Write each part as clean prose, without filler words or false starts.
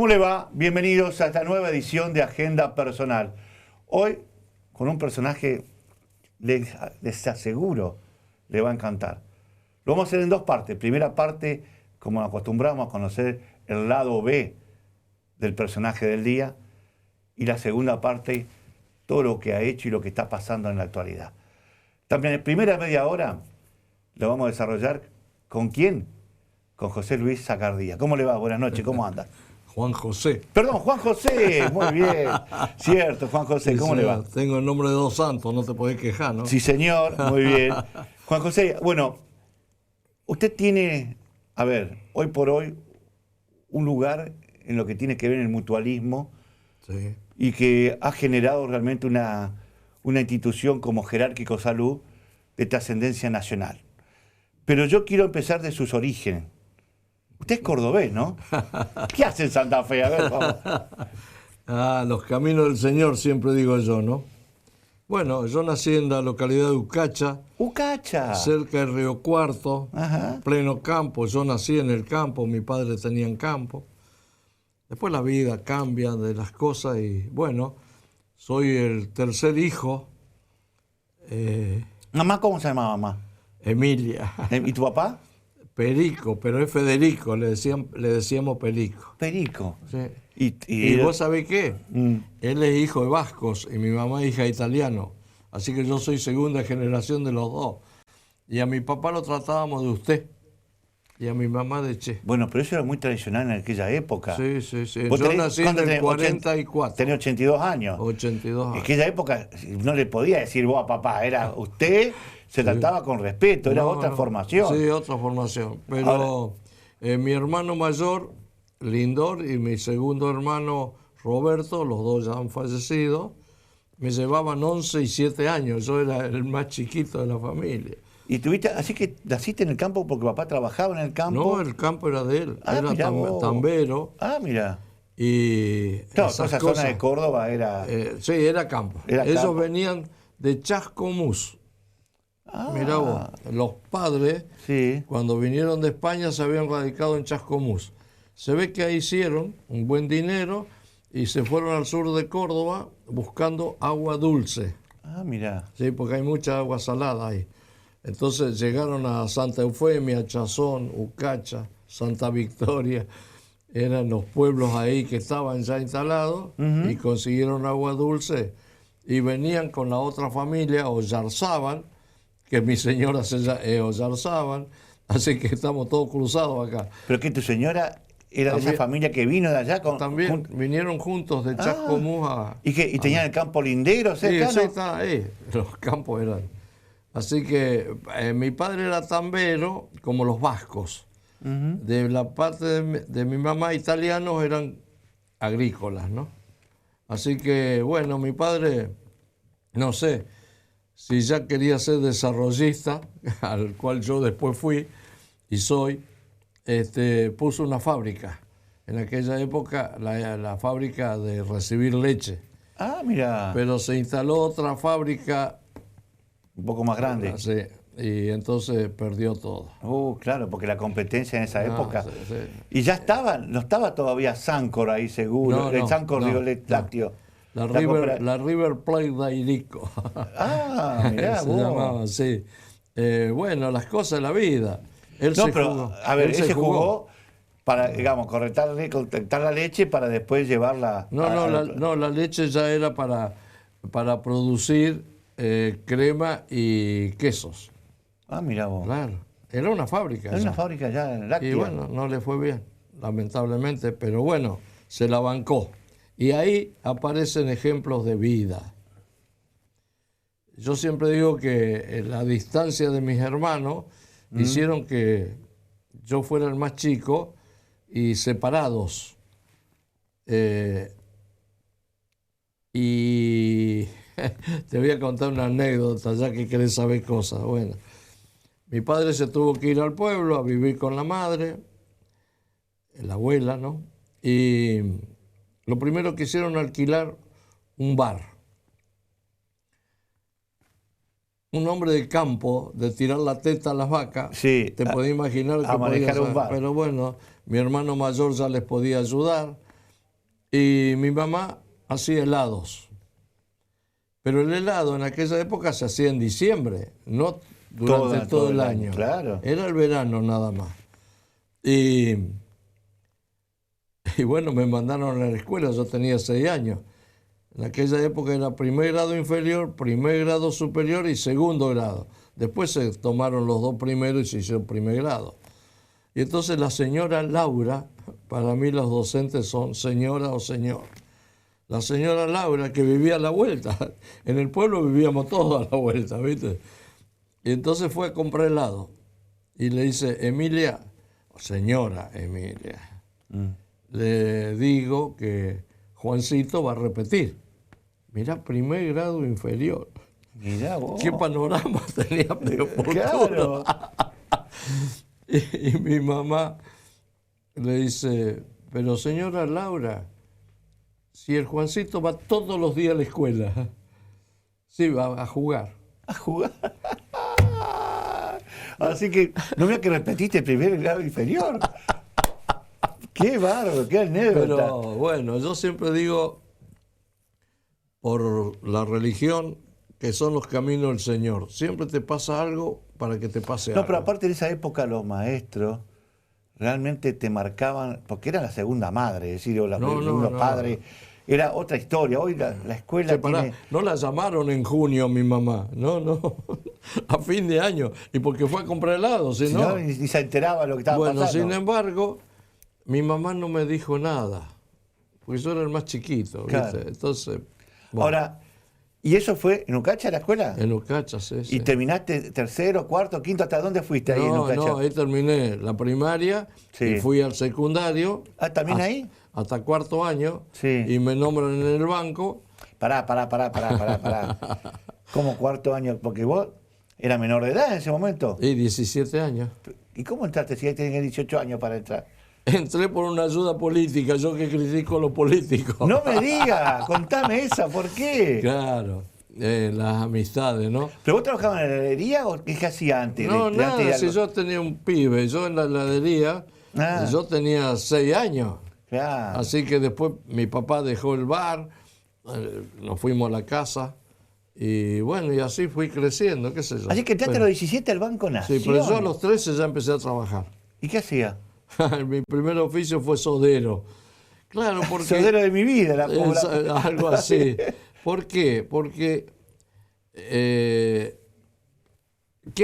¿Cómo le va? Bienvenidos a esta nueva edición de Agenda Personal. Hoy, con un personaje, les aseguro, le va a encantar. Lo vamos a hacer en dos partes. Primera parte, como acostumbramos a conocer el lado B del personaje del día. Y la segunda parte, todo lo que ha hecho y lo que está pasando en la actualidad. También en primera media hora lo vamos a desarrollar. ¿Con quién? Con José Luis Zacardía. ¿Cómo le va? Buenas noches, ¿cómo anda? Juan José. Perdón, Juan José, muy bien. Cierto, Juan José, Sí, ¿cómo le va? Tengo el nombre de dos santos, no te podés quejar, ¿no? Sí, señor, muy bien. Juan José, bueno, usted tiene, a ver, hoy por hoy, un lugar en lo que tiene que ver en el mutualismo Sí. y que ha generado realmente una institución como Jerárquico Salud de trascendencia nacional. Pero yo quiero empezar de sus orígenes. Usted es cordobés, ¿no? ¿Qué hace en Santa Fe? A ver, vamos. Los caminos del Señor, siempre digo yo, ¿no? Bueno, yo nací en la localidad de Ucacha, Ucacha. cerca del Río Cuarto, Ajá. pleno campo. Yo nací en el campo, mi padre tenía en campo. Después la vida cambia de las cosas y, bueno, soy el tercer hijo, ¿Mamá cómo se llama mamá? Emilia. ¿Y tu papá? Perico, pero es Federico, le decíamos Perico. Perico. Sí. ¿Y vos sabés qué? Mm. Él es hijo de vascos y mi mamá es hija de italiano. Así que yo soy segunda generación de los dos. Y a mi papá lo tratábamos de usted y a mi mamá de che. Bueno, pero eso era muy tradicional en aquella época. Sí, sí, sí. ¿Vos Yo tenés- nací en cuánto el tenés? 44. Tenés 82 años. 82 En años. aquella época no le podía decir vos a papá, era usted, se trataba con respeto, era No, otra no. formación. Sí, otra formación. Pero mi hermano mayor, Lindor, y mi segundo hermano, Roberto, los dos ya han fallecido, me llevaban 11 y 7 años. Yo era el más chiquito de la familia. Y tuviste, así que naciste en el campo porque papá trabajaba en el campo. No, el campo era de él. Ah, Era mirá vos. tambero. Ah, mira. Y Claro, esas toda esa cosas, zona de Córdoba era. sí, era campo. Era Ellos campo. venían de Chascomús. Ah, Mirá vos, los padres, sí. cuando vinieron de España, se habían radicado en Chascomús. Se ve que ahí hicieron un buen dinero y se fueron al sur de Córdoba buscando agua dulce. Ah, mira. Sí, porque hay mucha agua salada ahí. Entonces llegaron a Santa Eufemia, Chazón, Ucacha, Santa Victoria. Eran los pueblos ahí que estaban ya instalados y consiguieron agua dulce. Y venían con la otra familia, Ollarzábal, que mi señora se Ollarzábal. Así que estamos todos cruzados acá. Pero que tu señora era de esa También- familia que vino de allá con. También vinieron juntos de Chascomús a... ¿Y tenían el campo lindero Sí, cerca? sí, ¿no? está ahí, los campos eran. Así que mi padre era tambero, como los vascos. De la parte de mi mamá, italianos eran agrícolas, ¿no? Así que, bueno, mi padre, no sé, si ya quería ser desarrollista, al cual yo después fui y soy, puso una fábrica. En aquella época, la fábrica de recibir leche. Ah, mira. Pero se instaló otra fábrica, Un poco más grande. sí, y entonces perdió todo. Claro, porque la competencia en esa época. sí, sí. Y ya no estaba todavía Sancor ahí seguro. No, el no, Sancor no, Río Lácteo. La River Plate de Irico. Ah, mirá se vos. llamaba, sí. Bueno, las cosas de la vida. Él No, se pero, jugó. a ver, Él él se jugó para, digamos, correctar la leche para después llevarla. No, la leche ya era para producir crema y quesos. Ah, mirá vos. Claro, era una fábrica. Era ya. una fábrica ya en láctea. Y bueno, no le fue bien, lamentablemente, pero bueno, se la bancó. Y ahí aparecen ejemplos de vida. Yo siempre digo que la distancia de mis hermanos hicieron que yo fuera el más chico y separados. Y te voy a contar una anécdota, ya que querés saber cosas. Bueno, mi padre se tuvo que ir al pueblo a vivir con la madre, la abuela, ¿no? Y lo primero que hicieron alquilar un bar. Un hombre de campo, de tirar la teta a las vacas, Sí, te podés imaginar que a manejar podía un ser. bar. Pero bueno, mi hermano mayor ya les podía ayudar. Y mi mamá hacía helados. Pero el helado en aquella época se hacía en diciembre, no durante todo el año. Claro. Era el verano nada más. Y bueno, me mandaron a la escuela, yo tenía 6 años. En aquella época era primer grado inferior, primer grado superior y segundo grado. Después se tomaron los 2 primeros y se hizo primer grado. Y entonces la señora Laura, para mí los docentes son señora o señor. La señora Laura, que vivía a la vuelta, en el pueblo vivíamos todos a la vuelta, ¿viste? Y entonces fue a comprar helado. Y le dice, Emilia, señora Emilia, le digo que Juancito va a repetir. Mirá, primer grado inferior. Mirá vos. ¿Qué panorama tenía de oportuno? Claro. Y mi mamá le dice, pero señora Laura, si el Juancito va todos los días a la escuela, sí, va a jugar. A jugar. Así que no me que repetiste el primer grado inferior. Qué bárbaro, qué anécdota. Pero bueno, yo siempre digo, por la religión, que son los caminos del Señor. Siempre te pasa algo para que te pase algo. No, pero aparte en esa época los maestros realmente te marcaban, porque era la segunda madre, es decir, o la segunda padre, era otra historia. Hoy la escuela Sí, pará, no la llamaron en junio mi mamá, no, a fin de año, y porque fue a comprar helado, si no... Ni se enteraba de lo que estaba pasando. Bueno, sin embargo, mi mamá no me dijo nada, porque yo era el más chiquito, ¿viste? Claro. Entonces... Bueno, ahora, ¿y eso fue en Ucacha la escuela? en Ucacha, sí. ¿Y terminaste tercero, cuarto, quinto? ¿Hasta dónde fuiste ahí en Ucacha? No, ahí terminé la primaria y fui al secundario. Ah, ¿también ahí? Hasta cuarto año. Sí. Y me nombran en el banco. Pará. ¿Cómo cuarto año? Porque vos eras menor de edad en ese momento. Y 17 años. ¿Y cómo entraste si ahí tenías 18 años para entrar? Entré por una ayuda política, yo que critico lo político. No me digas, contame esa, ¿por qué? Claro, las amistades, ¿no? ¿Pero vos trabajabas en la heladería o qué hacías antes? No, antes de nada, algo? si yo tenía un pibe, yo en la heladería, yo tenía 6 años. Claro. Así que después mi papá dejó el bar, nos fuimos a la casa y bueno, y así fui creciendo, qué sé yo. Así que entraste a los 17 al Banco Nación. Sí, pero yo a los 13 ya empecé a trabajar. ¿Y qué hacía? Mi primer oficio fue sodero. Claro, porque... Sodero de mi vida, algo así. ¿Por qué? Porque... ¿qué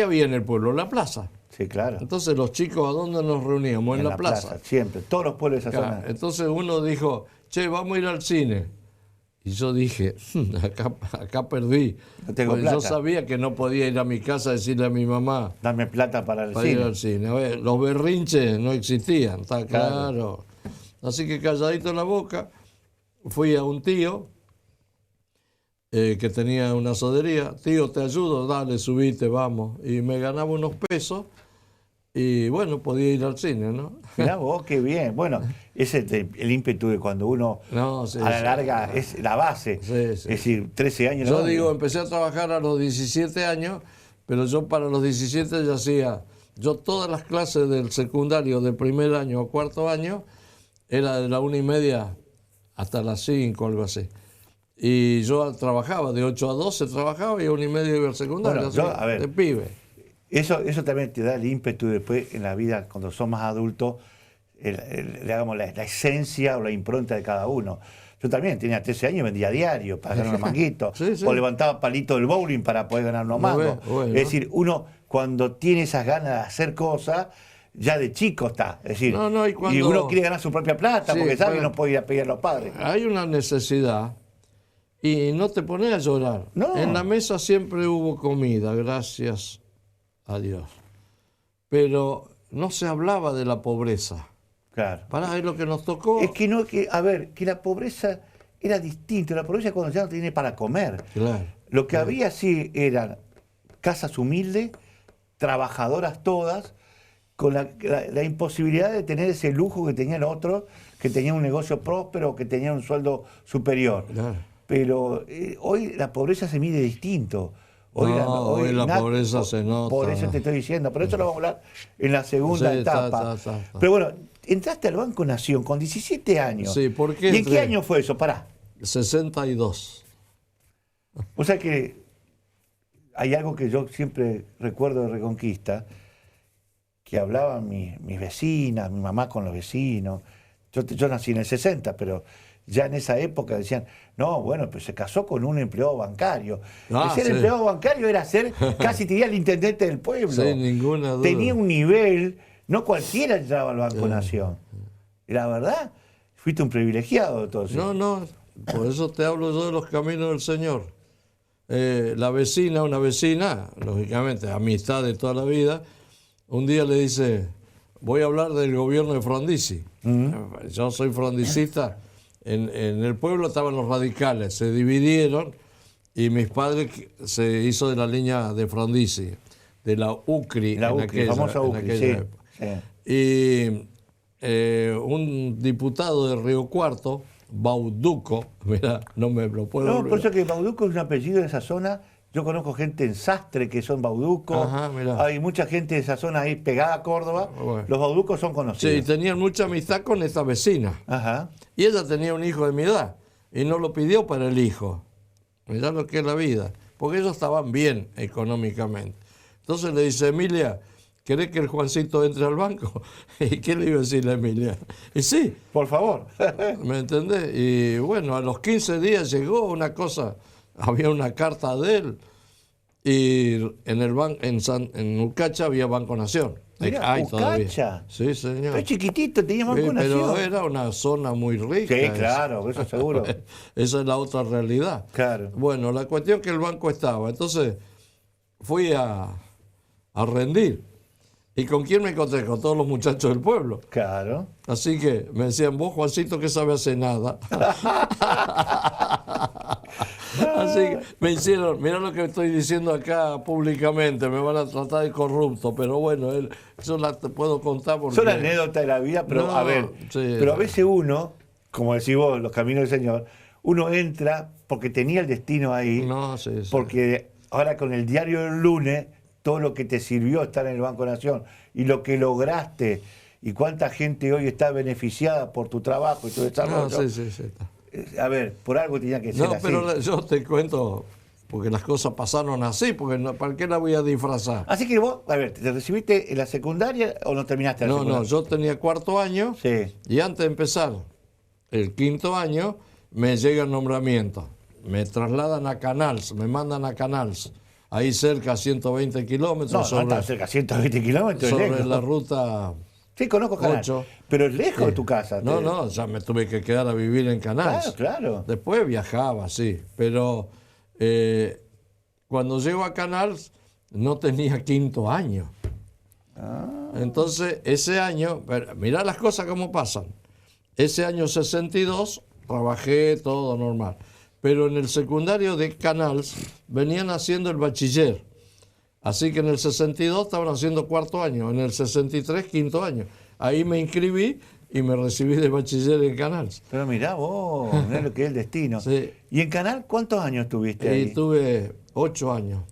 había en el pueblo? La plaza. Sí, claro. Entonces los chicos, ¿a dónde nos reuníamos? En la plaza. Siempre, todos los pueblos de esa Claro, zona. entonces uno dijo, che, vamos a ir al cine. Y yo dije, acá perdí. No tengo Porque plata. yo sabía que no podía ir a mi casa a decirle a mi mamá Dame plata para el para ir cine. al cine. A ver, los berrinches no existían, está claro. Así que calladito en la boca, fui a un tío que tenía una sodería. Tío, te ayudo, dale, subite, vamos. Y me ganaba unos pesos y bueno, podía ir al cine, ¿no? Mirá vos, qué bien. Bueno, ese es el ímpetu de cuando uno a la larga es la base. Sí. Es decir, 13 años. Yo digo, empecé a trabajar a los 17 años, pero yo para los 17 ya hacía, yo todas las clases del secundario de primer año o cuarto año, era de la 1:30 hasta las 5, algo así. Y yo trabajaba, de 8 a 12 trabajaba y a 1:30 iba al secundario, Bueno, así, a ver, de pibe. Eso también te da el ímpetu después en la vida, cuando sos más adulto, digamos, la esencia o la impronta de cada uno. Yo también tenía 13 años y vendía diario para ganar unos manguitos. Sí. O levantaba palito del bowling para poder ganar unos mangos. Bueno. Es decir, uno cuando tiene esas ganas de hacer cosas, ya de chico está. Es decir, y uno quiere ganar su propia plata porque sabe que no puede ir a pedir a los padres. Hay una necesidad y no te pones a llorar. No. En la mesa siempre hubo comida, gracias a Dios. Pero no se hablaba de la pobreza. Claro. Pará, es lo que nos tocó. Es que no, a ver, que la pobreza era distinta. La pobreza es cuando ya no tiene para comer. Claro. Lo que había sí eran casas humildes, trabajadoras todas, con la imposibilidad de tener ese lujo que tenía el otro, que tenía un negocio próspero, que tenía un sueldo superior. Claro. Pero hoy la pobreza se mide distinto. Hoy la pobreza se nota. Por eso te estoy diciendo. Pero eso lo vamos a hablar en la segunda etapa. Está. Pero bueno, entraste al Banco Nación con 17 años. Sí, ¿por qué ¿Y en entré? qué año fue eso? Pará. 62. O sea que hay algo que yo siempre recuerdo de Reconquista, que hablaban mis vecinas, mi mamá con los vecinos. Yo nací en el 60, pero ya en esa época decían, no, bueno, pues se casó con un empleado bancario. Ah, Y ser sí. empleado bancario era ser casi te diría el intendente del pueblo. Sin ninguna duda. Tenía un nivel, no cualquiera entraba al Banco Nación. Y la verdad, fuiste un privilegiado de todo eso. No, no, por eso te hablo yo de los caminos del Señor. La vecina, una vecina, lógicamente, amistad de toda la vida, un día le dice, voy a hablar del gobierno de Frondizi. Yo soy frondicista. En el pueblo estaban los radicales, se dividieron y mis padres se hizo de la línea de Frondizi, de la UCRI. La UCRI, famosa UCRI, sí, época. sí. Y un diputado de Río Cuarto, Bauduco, mira, no me lo puedo No, olvidar. por eso que Bauduco es un apellido de esa zona. Yo conozco gente en Sastre que son Bauduco. Ajá, mirá. Hay mucha gente de esa zona ahí pegada a Córdoba. Bueno. Los Bauducos son conocidos. Sí, tenían mucha amistad con esta vecina. Ajá. Y ella tenía un hijo de mi edad y no lo pidió para el hijo. Mirá lo que es la vida, porque ellos estaban bien económicamente. Entonces le dice, Emilia, ¿querés que el Juancito entre al banco? ¿Y qué le iba a decir a Emilia? Y sí, Por favor. ¿me entendés? Y bueno, a los 15 días llegó una cosa, había una carta de él y en el en Ucacha había Banco Nación. Mirá, Hay todavía. Ucacha. Sí, señor. Pero es chiquitito, tenía Banco Sí, pero Nación. era una zona muy rica. Sí, esa. claro, eso seguro. Esa es la otra realidad. Claro. Bueno, la cuestión que el banco estaba. Entonces fui a rendir. ¿Y con quién me encontré? Con todos los muchachos del pueblo. Claro. Así que me decían, vos, Juancito, que sabe hacer nada. Así que me hicieron, mira lo que estoy diciendo acá públicamente, me van a tratar de corrupto, pero bueno, eso te puedo contar porque... Son anécdotas de la vida, pero No, a ver, sí. pero a veces uno, como decís vos, los caminos del Señor, uno entra porque tenía el destino ahí, No, sí, sí. porque ahora con el diario del lunes, todo lo que te sirvió estar en el Banco Nación y lo que lograste y cuánta gente hoy está beneficiada por tu trabajo y tu desarrollo. No, sí. A ver, por algo tenía que ser No, así. pero yo te cuento, porque las cosas pasaron así, porque ¿para qué la voy a disfrazar? Así que vos, a ver, ¿te recibiste en la secundaria o no terminaste la No, secundaria? yo tenía cuarto año Sí. y antes de empezar el quinto año me llega el nombramiento. Me trasladan a Canals, me mandan a Canals, ahí cerca, 120 kilómetros, No, no está cerca, 120 kilómetros. sobre lejos. la ruta... Sí, conozco Canal, 8. pero es lejos de tu casa. No, ya me tuve que quedar a vivir en Canals. Claro. Después viajaba, sí, pero cuando llego a Canals no tenía quinto año. Entonces, ese año, mirá las cosas cómo pasan. Ese año 62 trabajé todo normal, pero en el secundario de Canals venían haciendo el bachiller. Así que en el 62 estaban haciendo cuarto año, en el 63 quinto año. Ahí me inscribí y me recibí de bachiller en Canals. Pero mirá vos, mirá lo que es el destino. Sí. ¿Y en Canal cuántos años tuviste ahí? Y tuve 8 años.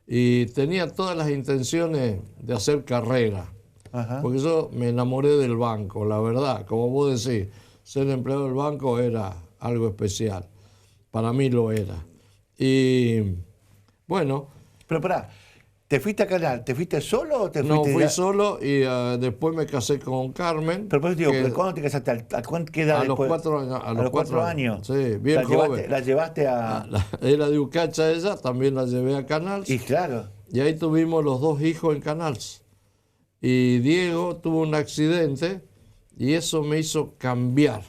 Y tenía todas las intenciones de hacer carrera. Ajá. Porque yo me enamoré del banco, la verdad. Como vos decís, ser empleado del banco era algo especial. Para mí lo era. Y bueno, Pero pará, ¿te fuiste a Canal? ¿Te fuiste solo o te no fuiste fui ya? solo y después me casé con Carmen. Pero por eso te digo, que ¿pero ¿cuándo te casaste? ¿A qué edad a los después? 4 años. A los 4 años. Sí, bien la joven. Llevaste, la llevaste a... Era de Ucacha ella, también la llevé a Canals. Y claro. Y ahí tuvimos los 2 hijos en Canals. Y Diego tuvo un accidente y eso me hizo cambiar.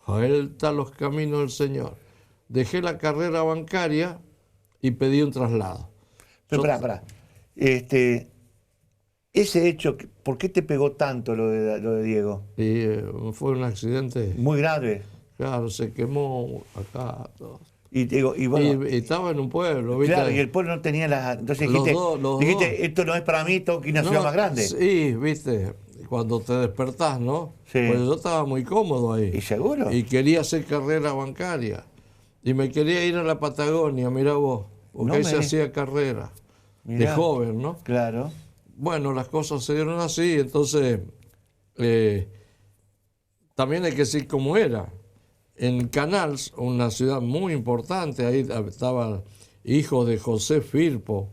Vuelta a los caminos del Señor. Dejé la carrera bancaria y pedí un traslado. Pero pará. Ese hecho, ¿por qué te pegó tanto lo de Diego? Y fue un accidente, Muy grave. claro, se quemó acá. Todo. Y digo, y bueno, Y estaba en un pueblo, ¿viste? claro, y el pueblo no tenía las... Entonces Los dijiste, dos. esto no es para mí, tengo que ir a una ciudad No, más grande. Sí, viste, cuando te despertás, ¿no? Sí. Pues yo estaba muy cómodo ahí. ¿Y seguro? Y quería hacer carrera bancaria. Y me quería ir a la Patagonia, mirá vos, porque No ahí me se di- hacía carrera, de Mirá. joven, ¿no? Claro. Bueno, las cosas se dieron así, entonces eh, también hay que decir cómo era. En Canals, una ciudad muy importante, ahí estaban hijos de José Firpo,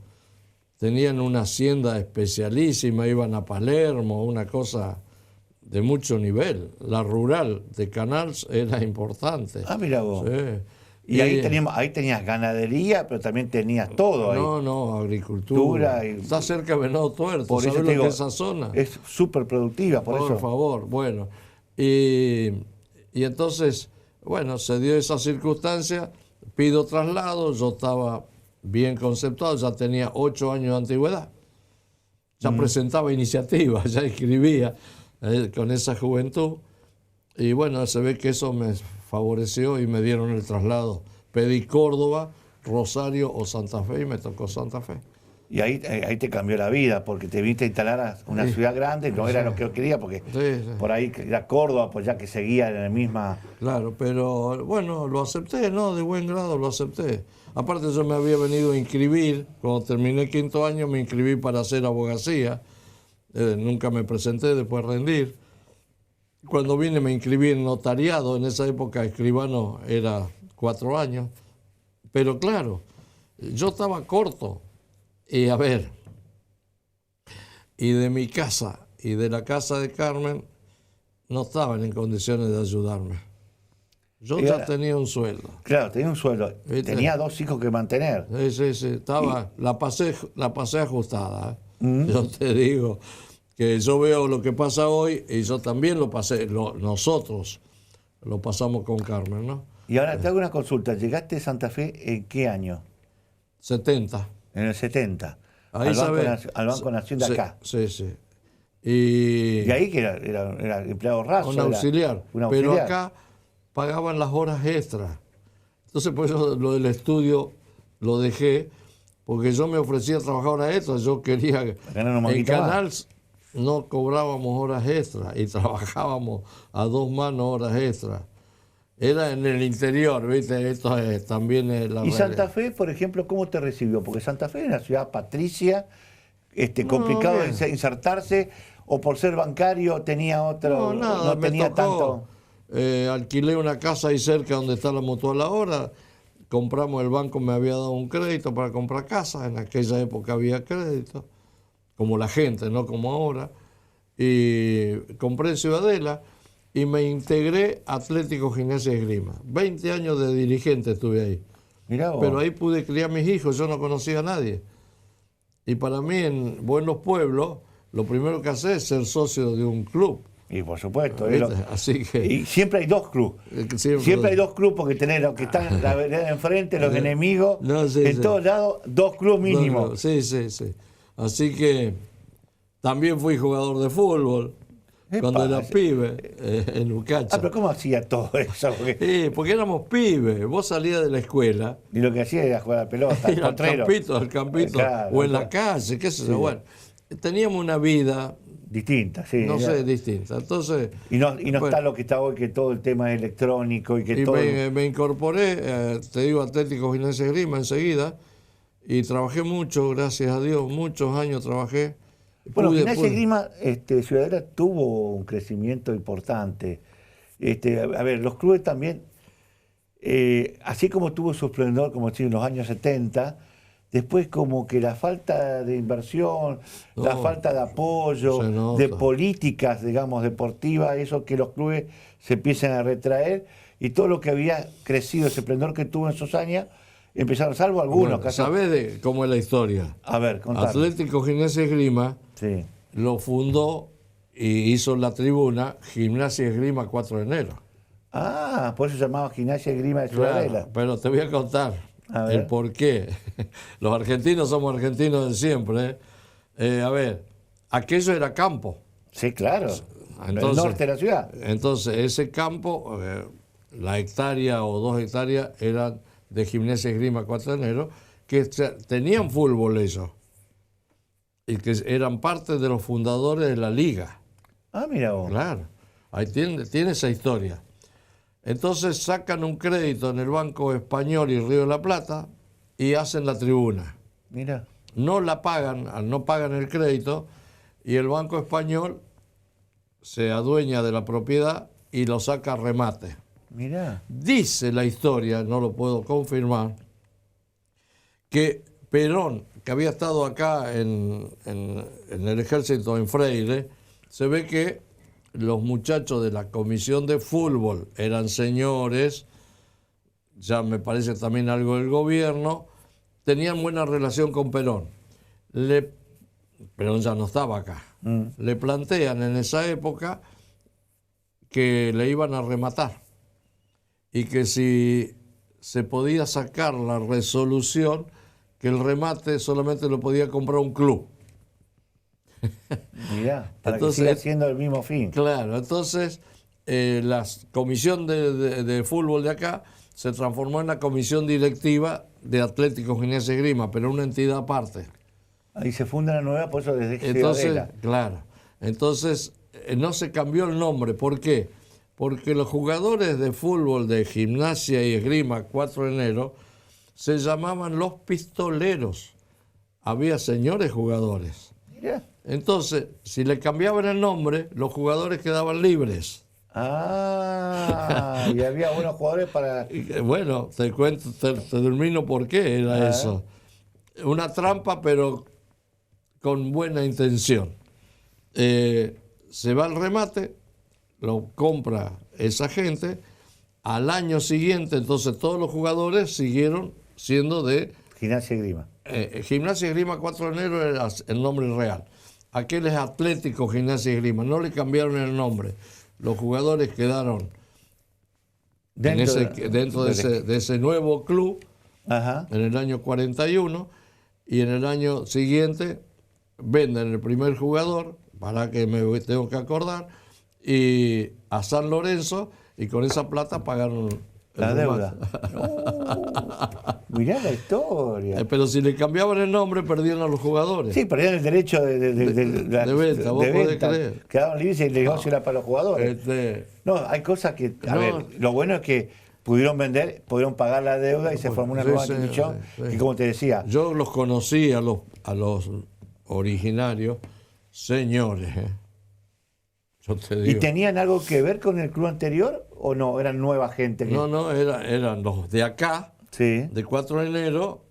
tenían una hacienda especialísima, iban a Palermo, una cosa de mucho nivel. La rural de Canals era importante. Ah, mira vos. Sí. Y ahí tenías ganadería, pero también tenías todo ahí. No, agricultura. Está cerca de Venado Tuerto, ¿sabes lo que es esa zona? Es súper productiva, por eso. Por favor, bueno. Y entonces, bueno, se dio esa circunstancia, pido traslado, yo estaba bien conceptuado, ya tenía 8 años de antigüedad. Ya presentaba iniciativas, ya escribía con esa juventud. Y bueno, se ve que eso me favoreció y me dieron el traslado. Pedí Córdoba, Rosario o Santa Fe y me tocó Santa Fe. Y ahí te cambió la vida, porque te viste instalar a una ciudad grande, no era lo que yo quería, porque por ahí era Córdoba, pues ya que seguía en la misma... Claro, pero bueno, lo acepté, ¿no? De buen grado lo acepté. Aparte yo me había venido a inscribir, cuando terminé 5º año me inscribí para hacer abogacía, nunca me presenté, después rendir. Cuando vine me inscribí en notariado, en esa época escribano era 4 años, pero claro, yo estaba corto. Y a ver, y de mi casa y de la casa de Carmen no estaban en condiciones de ayudarme. Yo ya tenía un sueldo. Claro, tenía un sueldo. ¿Viste? Tenía 2 hijos que mantener. Sí, estaba, la pasé ajustada. Yo te digo que yo veo lo que pasa hoy y yo también lo pasé, nosotros lo pasamos con Carmen, ¿no? Y ahora te hago una consulta. ¿Llegaste a Santa Fe en qué año? 70. En el 70. Ahí al Banco Nación de acá. Sí. Y ahí que era empleado raso. Un auxiliar. Pero acá pagaban las horas extras. Entonces, por eso lo del estudio lo dejé, porque yo me ofrecía a trabajar horas extras. Yo quería... En Canals no cobrábamos horas extras y trabajábamos a 2 manos horas extras. Era en el interior, ¿viste? Esto también es la ¿Y realidad. Santa Fe, por ejemplo, cómo te recibió? Porque Santa Fe es una ciudad patricia, complicado de insertarse, o por ser bancario tenía otro... No tenía tanto... alquilé una casa ahí cerca donde está la Mutual ahora, compramos, el banco me había dado un crédito para comprar casa, en aquella época había crédito, como la gente, no como ahora, y compré en Ciudadela, y me integré a Atlético Gimnasia y Esgrima. 20 años de dirigente estuve ahí. Mirá vos. Pero ahí pude criar a mis hijos, yo no conocía a nadie. Y para mí en buenos pueblos, lo primero que hacer es ser socio de un club. Y por supuesto. Así que, y siempre hay 2 clubes. Siempre hay 2 clubes porque tenés los que están en la vereda enfrente, los enemigos. En todos lados, 2 clubes mínimos. Sí. Así que también fui jugador de fútbol. Cuando era pibe, en Ucacha. Pero ¿cómo hacía todo eso? Porque éramos pibes. Vos salías de la escuela. Y lo que hacía era jugar a la pelota, al campito, claro, o en la calle, qué sé yo. Bueno, teníamos una vida... distinta, sí. No sé, distinta. Entonces... Y no está lo que está hoy, que todo el tema es electrónico y que todo... Me incorporé, te digo, Atlético Gimnasia y Esgrima enseguida, y trabajé mucho, gracias a Dios, muchos años trabajé. Bueno, Gimnasia y Esgrima, Ciudadela tuvo un crecimiento importante. A ver, los clubes también, así como tuvo su esplendor, como decía, en los años 70, después como que la falta de inversión, la falta de apoyo, de políticas, digamos, deportivas, eso que los clubes se empiezan a retraer, y todo lo que había crecido, ese esplendor que tuvo en esos años, empezaron, salvo algunos. Bueno, ¿sabés cómo es la historia? A ver, contame. Atlético Gimnasia y Esgrima lo fundó y hizo la tribuna Gimnasia y Esgrima 4 de enero. Ah, por eso se llamaba Gimnasia y Esgrima de Ciudadela. Claro, pero te voy a contar el por qué. Los argentinos somos argentinos de siempre. A ver, aquello era campo. Sí, claro. Entonces, el norte de la ciudad. Entonces, ese campo, la hectárea o 2 hectáreas eran de Gimnasia y Esgrima 4 de enero, que tenían fútbol ellos. Y que eran parte de los fundadores de la liga. Ah, mira vos. Claro, ahí tiene esa historia. Entonces sacan un crédito en el Banco Español y Río de la Plata y hacen la tribuna. Mira. No la pagan, no pagan el crédito, y el Banco Español se adueña de la propiedad y lo saca a remate. Mirá. Dice la historia, no lo puedo confirmar, que Perón, que había estado acá en el ejército en Freire, se ve que los muchachos de la comisión de fútbol eran señores, ya me parece también algo del gobierno, tenían buena relación con Perón. Perón ya no estaba acá. Le plantean en esa época que le iban a rematar y que si se podía sacar la resolución, que el remate solamente lo podía comprar un club. Mirá, para Entonces, que siga siendo el mismo fin. Claro, entonces la comisión de fútbol de acá se transformó en la comisión directiva de Atlético Gimnasia y Esgrima, pero una entidad aparte. Ahí se funda la nueva, por eso desde Entonces, Ciudadela. claro, entonces no se cambió el nombre. ¿Por qué? Porque los jugadores de fútbol de Gimnasia y Esgrima 4 de enero se llamaban los pistoleros. Había señores jugadores. Mirá. Entonces, si le cambiaban el nombre, los jugadores quedaban libres. Ah, y había buenos jugadores para... Bueno, te cuento, te termino por qué era eso. Una trampa, pero con buena intención. Se va al remate, lo compra esa gente. Al año siguiente, entonces todos los jugadores siguieron siendo de Gimnasia y Grima. Gimnasia y Esgrima 4 de enero era el nombre real. Aquel es Atlético Gimnasia y Esgrima. No le cambiaron el nombre. Los jugadores quedaron dentro de ese nuevo club. Ajá. En el año 41, y en el año siguiente venden el primer jugador, para que me tengo que acordar, y a San Lorenzo, y con esa plata pagaron La deuda. Mirá la historia. Pero si le cambiaban el nombre, perdían a los jugadores. Sí, perdían el derecho de venta, vos podés creer. Quedaban libres y el negocio era para los jugadores. No, hay cosas que... A ver, lo bueno es que pudieron vender, pudieron pagar la deuda y se formó una nueva institución. Y como te decía... Yo los conocí a los originarios, señores. Yo te digo. ¿Y tenían algo que ver con el club anterior o no? ¿Eran nueva gente? No, eran los de acá, sí, de 4 de enero,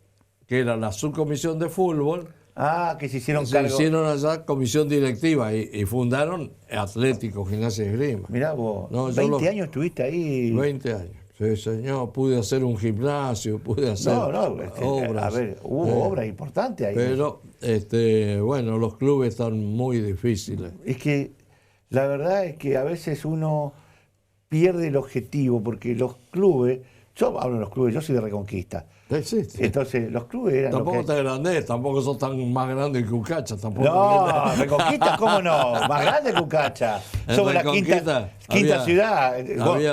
que era la subcomisión de fútbol. Ah, que se hicieron cargo. Se hicieron allá comisión directiva y fundaron Atlético Gimnasia y Esgrima. Mirá vos, no, 20 años estuviste ahí. 20 años. Sí, señor, pude hacer un gimnasio, pude hacer obras. A ver, hubo obras importantes ahí. Pero, bueno, los clubes están muy difíciles. Es que la verdad es que a veces uno pierde el objetivo, porque los clubes, yo hablo de los clubes, yo soy de Reconquista. Sí. Entonces, los clubes eran... Tampoco te agrandés, tampoco sos tan más grande que Cucacha. Tampoco. No, Reconquista, ¿cómo no? Más grande que Cucacha. Somos la quinta ciudad.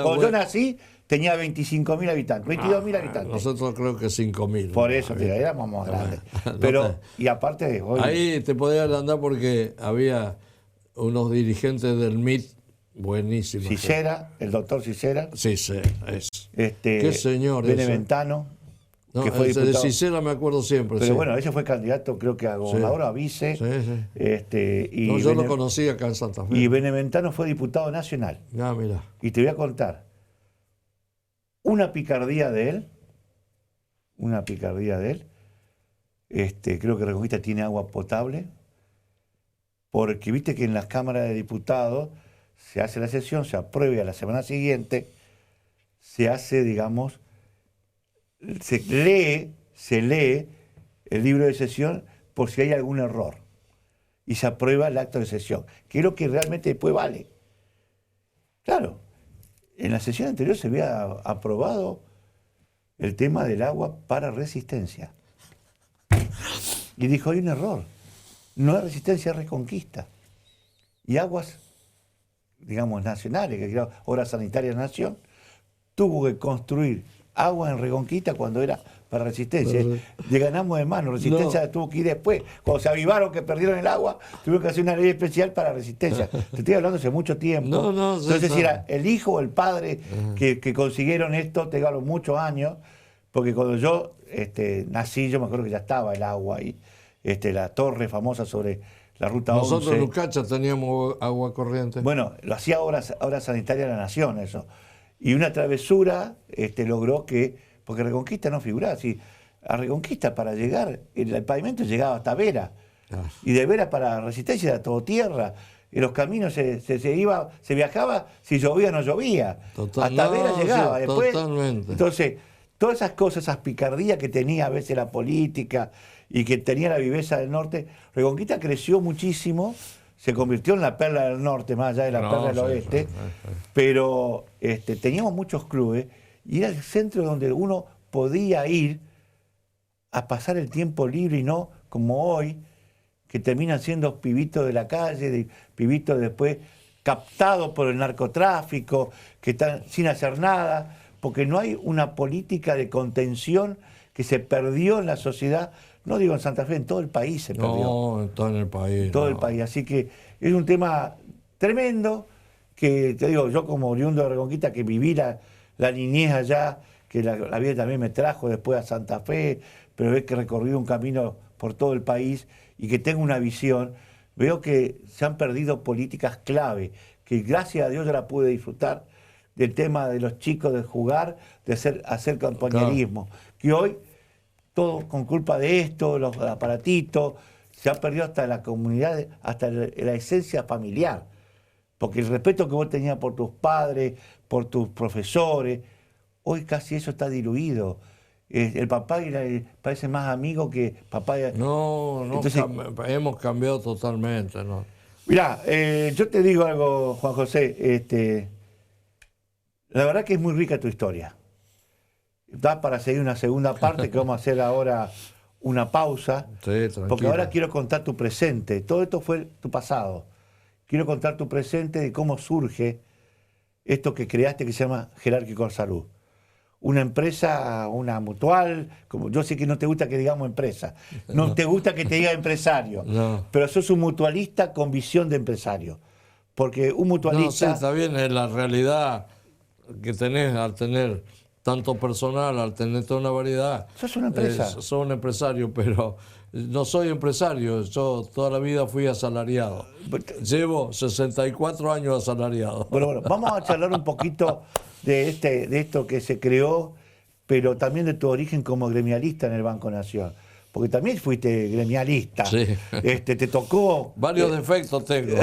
Cuando yo nací, tenía 25.000 habitantes, 22.000 habitantes. Nosotros creo que 5.000. Por eso, éramos más grandes. Pero, y aparte... Hoy, ahí te podía agrandar porque había unos dirigentes del MIT buenísimos. Cicera, el doctor Cicera. Cicera, es. Qué señor Beneventano. No, que fue de Cicera me acuerdo siempre. Pero bueno, ese fue candidato, creo que a gobernador, a vice. Y yo lo conocí acá en Santa Fe. Y Beneventano fue diputado nacional. Ah, mira. Y te voy a contar una picardía de él. Creo que Reconquista tiene agua potable. Porque viste que en las cámaras de diputados se hace la sesión, se aprueba y a la semana siguiente se hace, digamos, se lee el libro de sesión por si hay algún error. Y se aprueba el acto de sesión, que es lo que realmente después vale. Claro, en la sesión anterior se había aprobado el tema del agua para Resistencia. Y dijo, hay un error. No es Resistencia, es Reconquista. Y Aguas, digamos, nacionales, que era Obra Sanitaria Nación, tuvo que construir agua en Reconquista cuando era para Resistencia. Le ganamos de mano. Resistencia tuvo que ir después. Cuando se avivaron que perdieron el agua, tuvieron que hacer una ley especial para Resistencia. Te estoy hablando hace mucho tiempo. Entonces, si era el hijo o el padre que consiguieron esto, te hablo muchos años, porque cuando yo nací, yo me acuerdo que ya estaba el agua ahí. La torre famosa sobre la ruta Nosotros 11. en Ucacha teníamos agua corriente. Bueno, lo hacía obra sanitaria de la Nación eso. Y una travesura logró que, porque Reconquista no figuraba, si a Reconquista para llegar, el pavimento llegaba hasta Vera. Claro. Y de Vera para Resistencia era todo tierra. Y los caminos se viajaba, si llovía o no llovía. Hasta Vera llegaba. Sí, después, totalmente. Entonces, todas esas cosas, esas picardías que tenía a veces la política y que tenía la viveza del norte, Reconquista creció muchísimo, se convirtió en la perla del norte, más allá de la perla del oeste, pero teníamos muchos clubes y era el centro donde uno podía ir a pasar el tiempo libre y no como hoy, que terminan siendo pibitos de la calle, pibitos después captados por el narcotráfico, que están sin hacer nada, porque no hay una política de contención que se perdió en la sociedad, no digo en Santa Fe, en todo el país se perdió. No, está en el país. Todo el país, así que es un tema tremendo, que te digo, yo como oriundo de Reconquista, que viví la niñez allá, que la vida también me trajo después a Santa Fe, pero es que he recorrido un camino por todo el país y que tengo una visión, veo que se han perdido políticas clave, que gracias a Dios yo la pude disfrutar, del tema de los chicos, de jugar, de hacer compañerismo, claro. Que hoy, todo con culpa de esto, los aparatitos, se ha perdido hasta la comunidad, hasta la esencia familiar, porque el respeto que vos tenías por tus padres, por tus profesores, hoy casi eso está diluido. El papá parece más amigo que papá. No, entonces, hemos cambiado totalmente, ¿no? Mirá, yo te digo algo, Juan José, la verdad que es muy rica tu historia. Da para seguir una segunda parte que vamos a hacer ahora una pausa. Sí, tranquilo. Porque ahora quiero contar tu presente. Todo esto fue tu pasado. Quiero contar tu presente de cómo surge esto que creaste que se llama Jerárquico Salud. Una empresa, una mutual, como yo sé que no te gusta que digamos empresa, no te gusta que te diga empresario, pero sos un mutualista con visión de empresario. Porque un mutualista... No, sí, está bien, es la realidad que tenés al tener tanto personal, al tener toda una variedad. Sos una empresa. Soy un empresario, pero no soy empresario, yo toda la vida fui asalariado. Llevo 64 años asalariado. Bueno, vamos a charlar un poquito de esto que se creó, pero también de tu origen como gremialista en el Banco Nación. Porque también fuiste gremialista. Sí. Te tocó... Varios defectos tengo.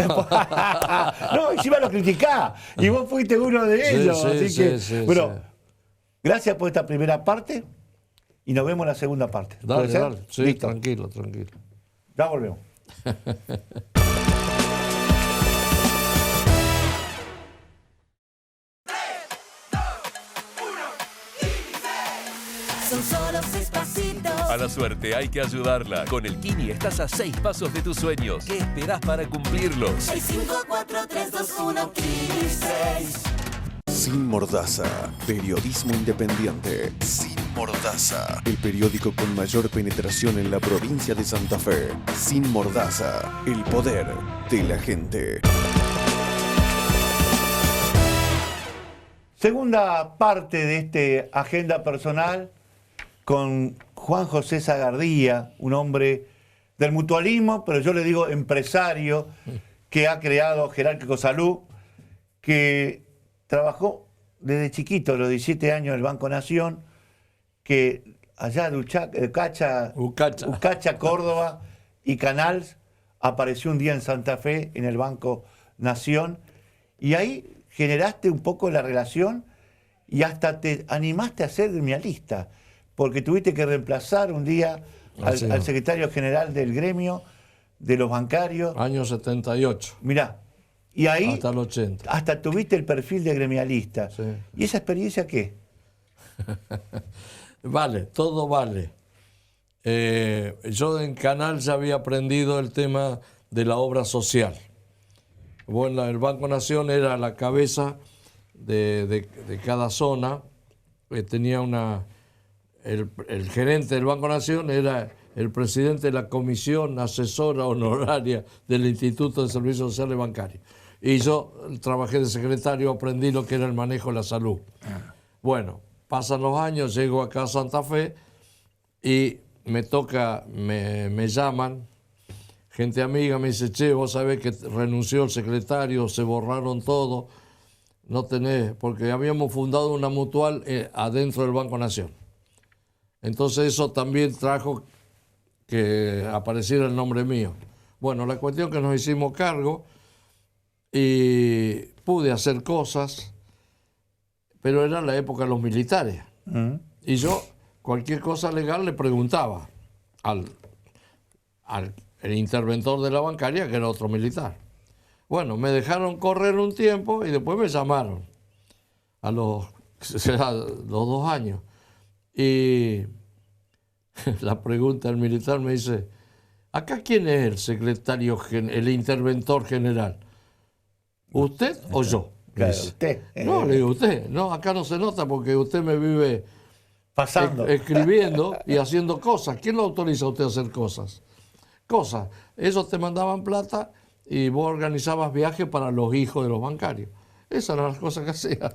No, encima lo criticás. Y vos fuiste uno de ellos. Sí, así que, sí, bueno, gracias por esta primera parte y nos vemos en la segunda parte. Dale, dale. Sí, listo. Tranquilo. Ya volvemos. Son solo 6 pasitos. A la suerte hay que ayudarla. Con el Kini estás a 6 pasos de tus sueños. ¿Qué esperás para cumplirlos? 6, 5, 4, 3, 2, 1, Kini 6. Sin Mordaza, periodismo independiente. Sin Mordaza, el periódico con mayor penetración en la provincia de Santa Fe. Sin Mordaza, el poder de la gente. Segunda parte de este Agenda Personal con Juan José Zagardía, un hombre del mutualismo, pero yo le digo empresario, que ha creado Jerárquico Salud, que trabajó desde chiquito, a los 17 años, en el Banco Nación, que allá de Ucacha, Córdoba y Canals, apareció un día en Santa Fe, en el Banco Nación, y ahí generaste un poco la relación y hasta te animaste a ser gremialista, porque tuviste que reemplazar un día al secretario general del gremio de los bancarios. Año 78. Mirá, y ahí hasta el 80. Hasta tuviste el perfil de gremialista. Sí. ¿Y esa experiencia qué? Vale, todo vale. Yo en Canal ya había aprendido el tema de la obra social. Bueno, el Banco Nación era la cabeza de cada zona. Tenía el gerente del Banco Nación era el presidente de la comisión asesora honoraria del Instituto de Servicios Sociales Bancarios. Y yo trabajé de secretario, aprendí lo que era el manejo de la salud. Bueno, pasan los años, llego acá a Santa Fe y me llaman gente amiga me dice, che, vos sabés que renunció el secretario, se borraron todo, no tenés, porque habíamos fundado una mutual adentro del Banco Nación. Entonces eso también trajo que apareciera el nombre mío. Bueno, la cuestión que nos hicimos cargo y pude hacer cosas, pero era la época de los militares. Y yo cualquier cosa legal le preguntaba al el interventor de la bancaria, que era otro militar. Bueno, me dejaron correr un tiempo y después me llamaron a los 2 años. Y la pregunta del militar me dice, ¿acá quién es el secretario, el interventor general? ¿Usted o yo? Claro, Dice. usted. No, le digo, usted. No, acá no se nota porque usted me vive Pasando. escribiendo y haciendo cosas. ¿Quién lo autoriza a usted a hacer cosas? Cosas. Ellos te mandaban plata y vos organizabas viajes para los hijos de los bancarios. Esas eran las cosas que hacía.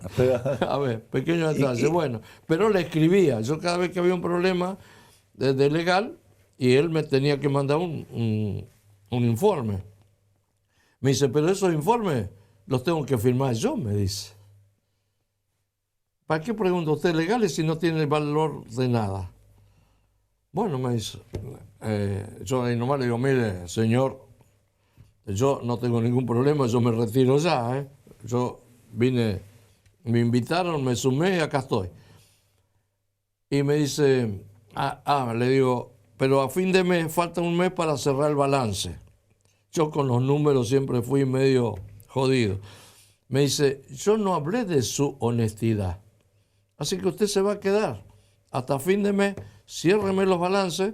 A ver, pequeño detalle. Bueno, pero le escribía. Yo cada vez que había un problema de legal y él me tenía que mandar un informe. Me dice, pero esos informes los tengo que firmar yo, me dice. ¿Para qué pregunta usted legales si no tiene valor de nada? Bueno, me dice, yo ahí nomás le digo, mire, señor, yo no tengo ningún problema, yo me retiro ya, Yo vine, me invitaron, me sumé y acá estoy. Y me dice, le digo, pero a fin de mes, falta un mes para cerrar el balance. Yo con los números siempre fui medio jodido. Me dice, yo no hablé de su honestidad. Así que usted se va a quedar hasta fin de mes, ciérreme los balances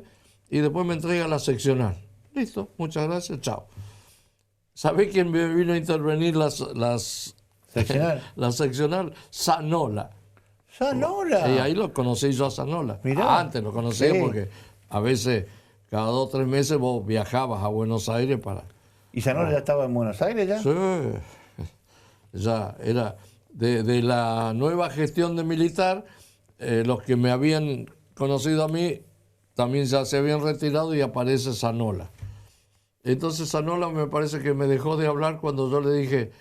y después me entrega la seccional. Listo, muchas gracias, chao. ¿Sabe quién me vino a intervenir ¿Seccional? la seccional? Zanola. ¡Zanola! Y ahí lo conocí yo a Zanola. Mirá. Antes lo conocí porque a veces cada 2 o 3 meses vos viajabas a Buenos Aires para... ¿Y Zanola ya estaba en Buenos Aires ya? Sí, ya era de la nueva gestión de militar, los que me habían conocido a mí también ya se habían retirado y aparece Zanola. Entonces Zanola me parece que me dejó de hablar cuando yo le dije,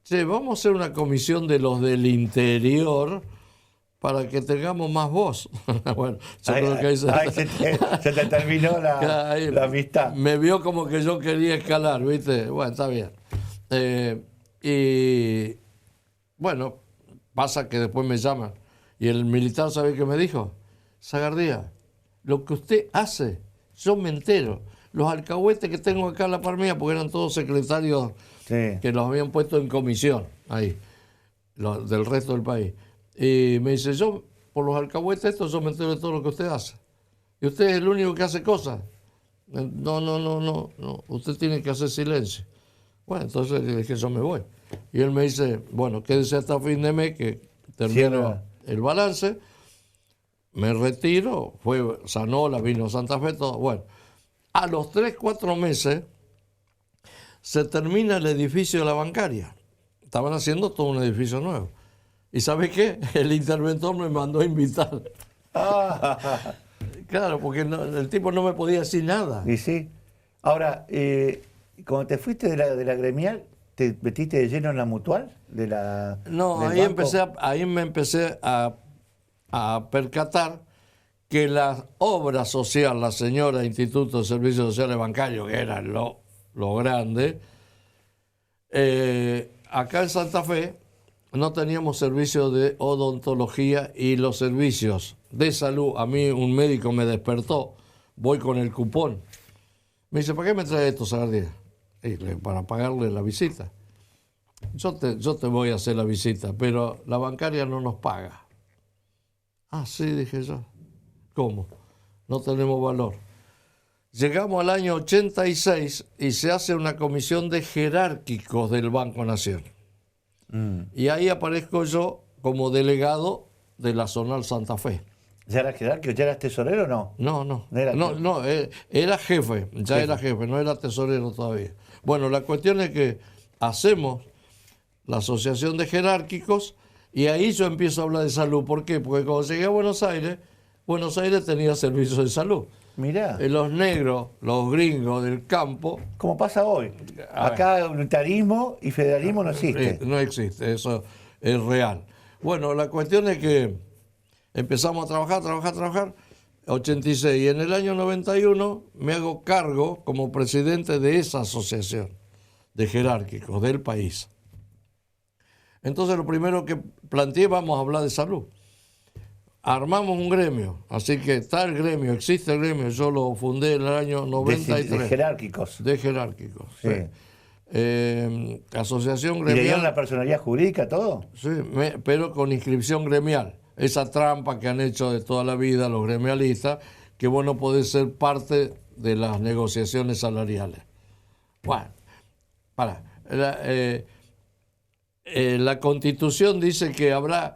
che, vamos a hacer una comisión de los del interior para que tengamos más voz. Bueno, yo creo que ahí se te terminó la amistad. Me vio como que yo quería escalar, ¿viste? Bueno, está bien. Y bueno, pasa que después me llaman. Y el militar, ¿sabe qué me dijo? Zagardía, lo que usted hace, yo me entero. Los alcahuetes que tengo acá en la par mía, porque eran todos secretarios que los habían puesto en comisión ahí, del resto del país. Y me dice, yo, por los alcahuetes estos, yo me entero de todo lo que usted hace. Y usted es el único que hace cosas. No, usted tiene que hacer silencio. Bueno, entonces le dije, yo me voy. Y él me dice, bueno, quédese hasta fin de mes, que termino el balance. Me retiro, fue Zanola, vino Santa Fe, todo. Bueno, a los 3 o 4 meses se termina el edificio de la bancaria. Estaban haciendo todo un edificio nuevo. ¿Y sabe qué? El interventor me mandó a invitar. Claro, porque el tipo no me podía decir nada. Y sí. Ahora, cuando te fuiste de la gremial, ¿te metiste de lleno en la mutual? No, ahí me empecé a percatar que la obra social, la señora Instituto de Servicios Sociales Bancarios, que era lo grande, acá en Santa Fe no teníamos servicios de odontología y los servicios de salud. A mí un médico me despertó, voy con el cupón. Me dice, ¿para qué me trae esto, Zagardía? Para pagarle la visita. Yo te voy a hacer la visita, pero la bancaria no nos paga. Ah, sí, dije yo. ¿Cómo? No tenemos valor. Llegamos al año 86 y se hace una comisión de jerárquicos del Banco Nación. Y ahí aparezco yo como delegado de la Zonal Santa Fe. ¿Ya eras jerárquico? ¿Ya eras tesorero o no? No, era jefe, era jefe, no era tesorero todavía. Bueno, la cuestión es que hacemos la asociación de jerárquicos y ahí yo empiezo a hablar de salud. ¿Por qué? Porque cuando llegué a Buenos Aires tenía servicios de salud. Mirá. Los negros, los gringos del campo, Como pasa hoy. A Acá unitarismo y federalismo no existe. no existe, eso es real. Bueno, la cuestión es que empezamos a trabajar, 86, y en el año 91 me hago cargo como presidente de esa asociación de jerárquicos del país. Entonces lo primero que planteé, vamos a hablar de salud. Armamos un gremio, así que está el gremio, existe el gremio, yo lo fundé en el año 93. De jerárquicos. De jerárquicos, Sí. Asociación ¿Y le dieron gremial. la personalidad jurídica, todo? Sí, pero con inscripción gremial. Esa trampa que han hecho de toda la vida los gremialistas, que vos no podés ser parte de las negociaciones salariales. Bueno, la Constitución dice que habrá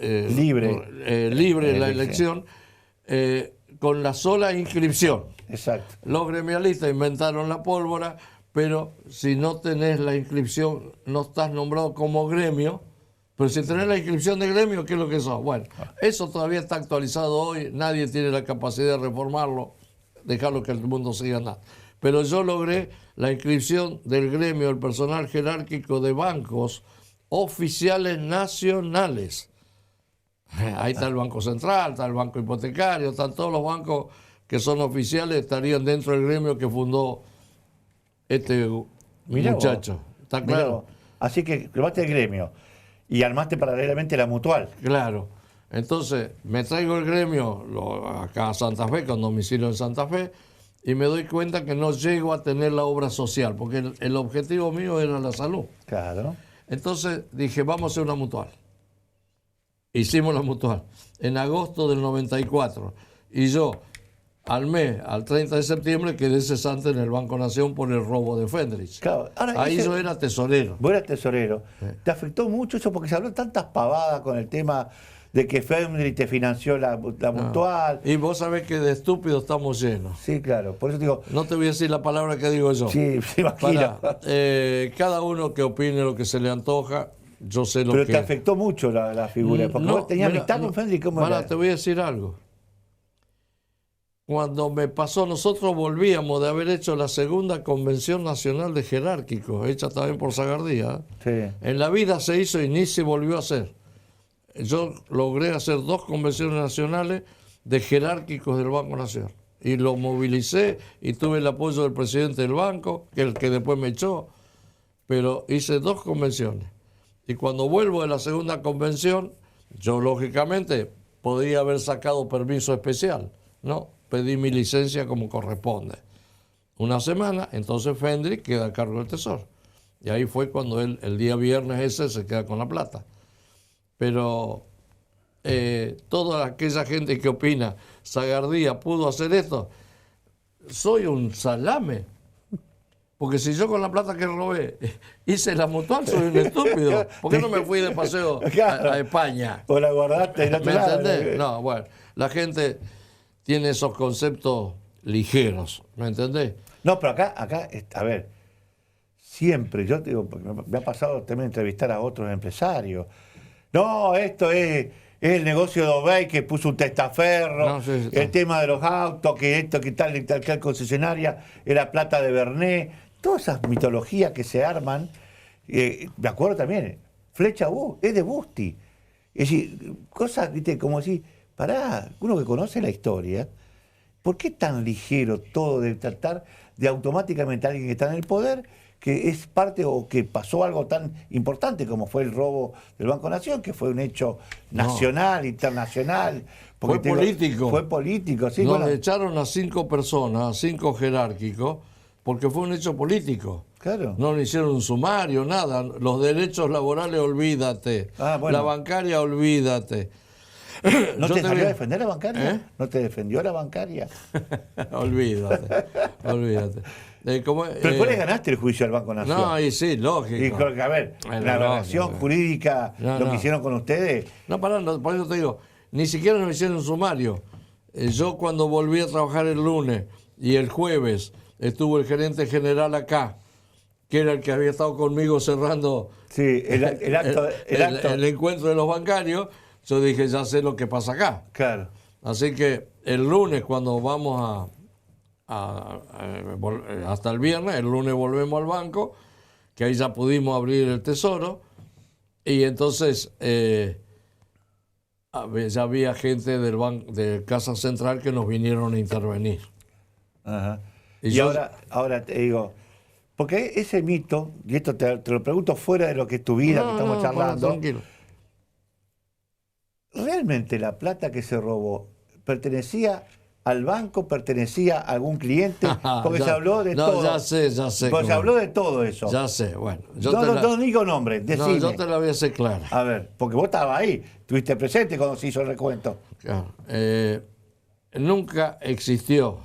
libre la elección con la sola inscripción. Exacto. Los gremialistas inventaron la pólvora, pero si no tenés la inscripción, no estás nombrado como gremio. Pero si tenés la inscripción de gremio, ¿qué es lo que sos? Bueno, eso todavía está actualizado hoy, nadie tiene la capacidad de reformarlo, dejarlo que el mundo siga nada. Pero yo logré la inscripción del gremio, el personal jerárquico de bancos oficiales nacionales. Ahí está el Banco Central, está el Banco Hipotecario, están todos los bancos que son oficiales, estarían dentro del gremio que fundó este Mirá muchacho. vos. ¿Está Mirá claro? vos. Así que armaste el gremio y armaste paralelamente la mutual. Claro. Entonces, me traigo el gremio acá a Santa Fe, con domicilio en Santa Fe, y me doy cuenta que no llego a tener la obra social, porque el objetivo mío era la salud. Claro. Entonces dije, vamos a hacer una mutual. Hicimos la mutual en agosto del 94. Y yo, al 30 de septiembre, quedé cesante en el Banco Nación por el robo de Fendrich. Claro. Ahora, Ahí yo era tesorero. Vos eras tesorero. ¿Te afectó mucho eso? Porque se habló tantas pavadas con el tema de que Fendrich te financió la mutual. Y vos sabés que de estúpidos estamos llenos. Sí, claro. Por eso te digo, No te voy a decir la palabra que digo yo. sí, me imagino. Cada uno que opine lo que se le antoja, yo sé lo Pero que... te afectó mucho la figura. Porque vos tenías mira, amistad con Fendrich. ¿Cómo Mara, era? te voy a decir algo. Cuando me pasó, nosotros volvíamos de haber hecho la segunda Convención Nacional de Jerárquicos, hecha también por Sagardía. Sí. En la vida se hizo y ni se volvió a hacer. Yo logré hacer 2 convenciones nacionales de jerárquicos del Banco Nación. Y lo movilicé y tuve el apoyo del presidente del banco, que el que después me echó. Pero hice 2 convenciones. Y cuando vuelvo de la segunda convención, yo lógicamente podría haber sacado permiso especial, ¿no? Pedí mi licencia como corresponde. Una semana, entonces Fendrich queda a cargo del Tesoro. Y ahí fue cuando él, el día viernes ese, se queda con la plata. Pero toda aquella gente que opina, Sagardía pudo hacer esto, soy un salame. Porque si yo con la plata que robé hice la mutual, soy un estúpido. ¿Por qué no me fui de paseo a España? O la guardaste y no te ¿Me la- entendés? No, bueno, la gente tiene esos conceptos ligeros, ¿me entendés? No, pero acá, a ver, siempre, yo te digo, porque me ha pasado también entrevistar a otros empresarios. No, esto es el negocio de Obey que puso un testaferro, No, sí, sí, el tema de los autos, que esto, que tal, y tal concesionaria, era plata de Bernet. Todas esas mitologías que se arman, me acuerdo también, Flecha es de Busti. Es decir, cosas, viste, como decir, pará, uno que conoce la historia, ¿por qué tan ligero todo de tratar de automáticamente a alguien que está en el poder, que es parte o que pasó algo tan importante como fue el robo del Banco Nación, que fue un hecho nacional, internacional? Fue te digo, político. Fue político, sí. Nos bueno, echaron a 5 personas, a 5 jerárquicos, porque fue un hecho político. claro. No le hicieron un sumario, nada. Los derechos laborales, olvídate. Ah, bueno. La bancaria, olvídate. ¿No Yo te te salió voy- a defender la bancaria? ¿Eh? ¿No te defendió la bancaria? Olvídate, olvídate. Pero después le ganaste el juicio al Banco Nación. No, y sí, lógico. Y creo que, a ver, Bueno, la lógico. relación jurídica, No, lo no. que hicieron con ustedes, No, pará, no, por eso te digo, ni siquiera nos hicieron un sumario. Yo cuando volví a trabajar el lunes y el jueves estuvo el gerente general acá, que era el que había estado conmigo cerrando sí, el acto, el encuentro de los bancarios, yo dije, ya sé lo que pasa acá. claro. Así que el lunes cuando vamos hasta el viernes, el lunes volvemos al banco, que ahí ya pudimos abrir el tesoro, y entonces ya había gente de Casa Central que nos vinieron a intervenir. Ajá. Y Y yo- ahora te digo, porque ese mito, y esto te lo pregunto fuera de lo que es tu vida, que estamos charlando, tranquilo. ¿realmente la plata que se robó pertenecía al banco, pertenecía a algún cliente? Porque Ya- se habló de no, todo. ya sé. Porque se cómo. habló de todo eso. Ya sé, bueno. No digo nombre, no, decime. yo te la voy a hacer clara. A ver, porque vos estabas ahí, estuviste presente cuando se hizo el recuento. Claro. Nunca existió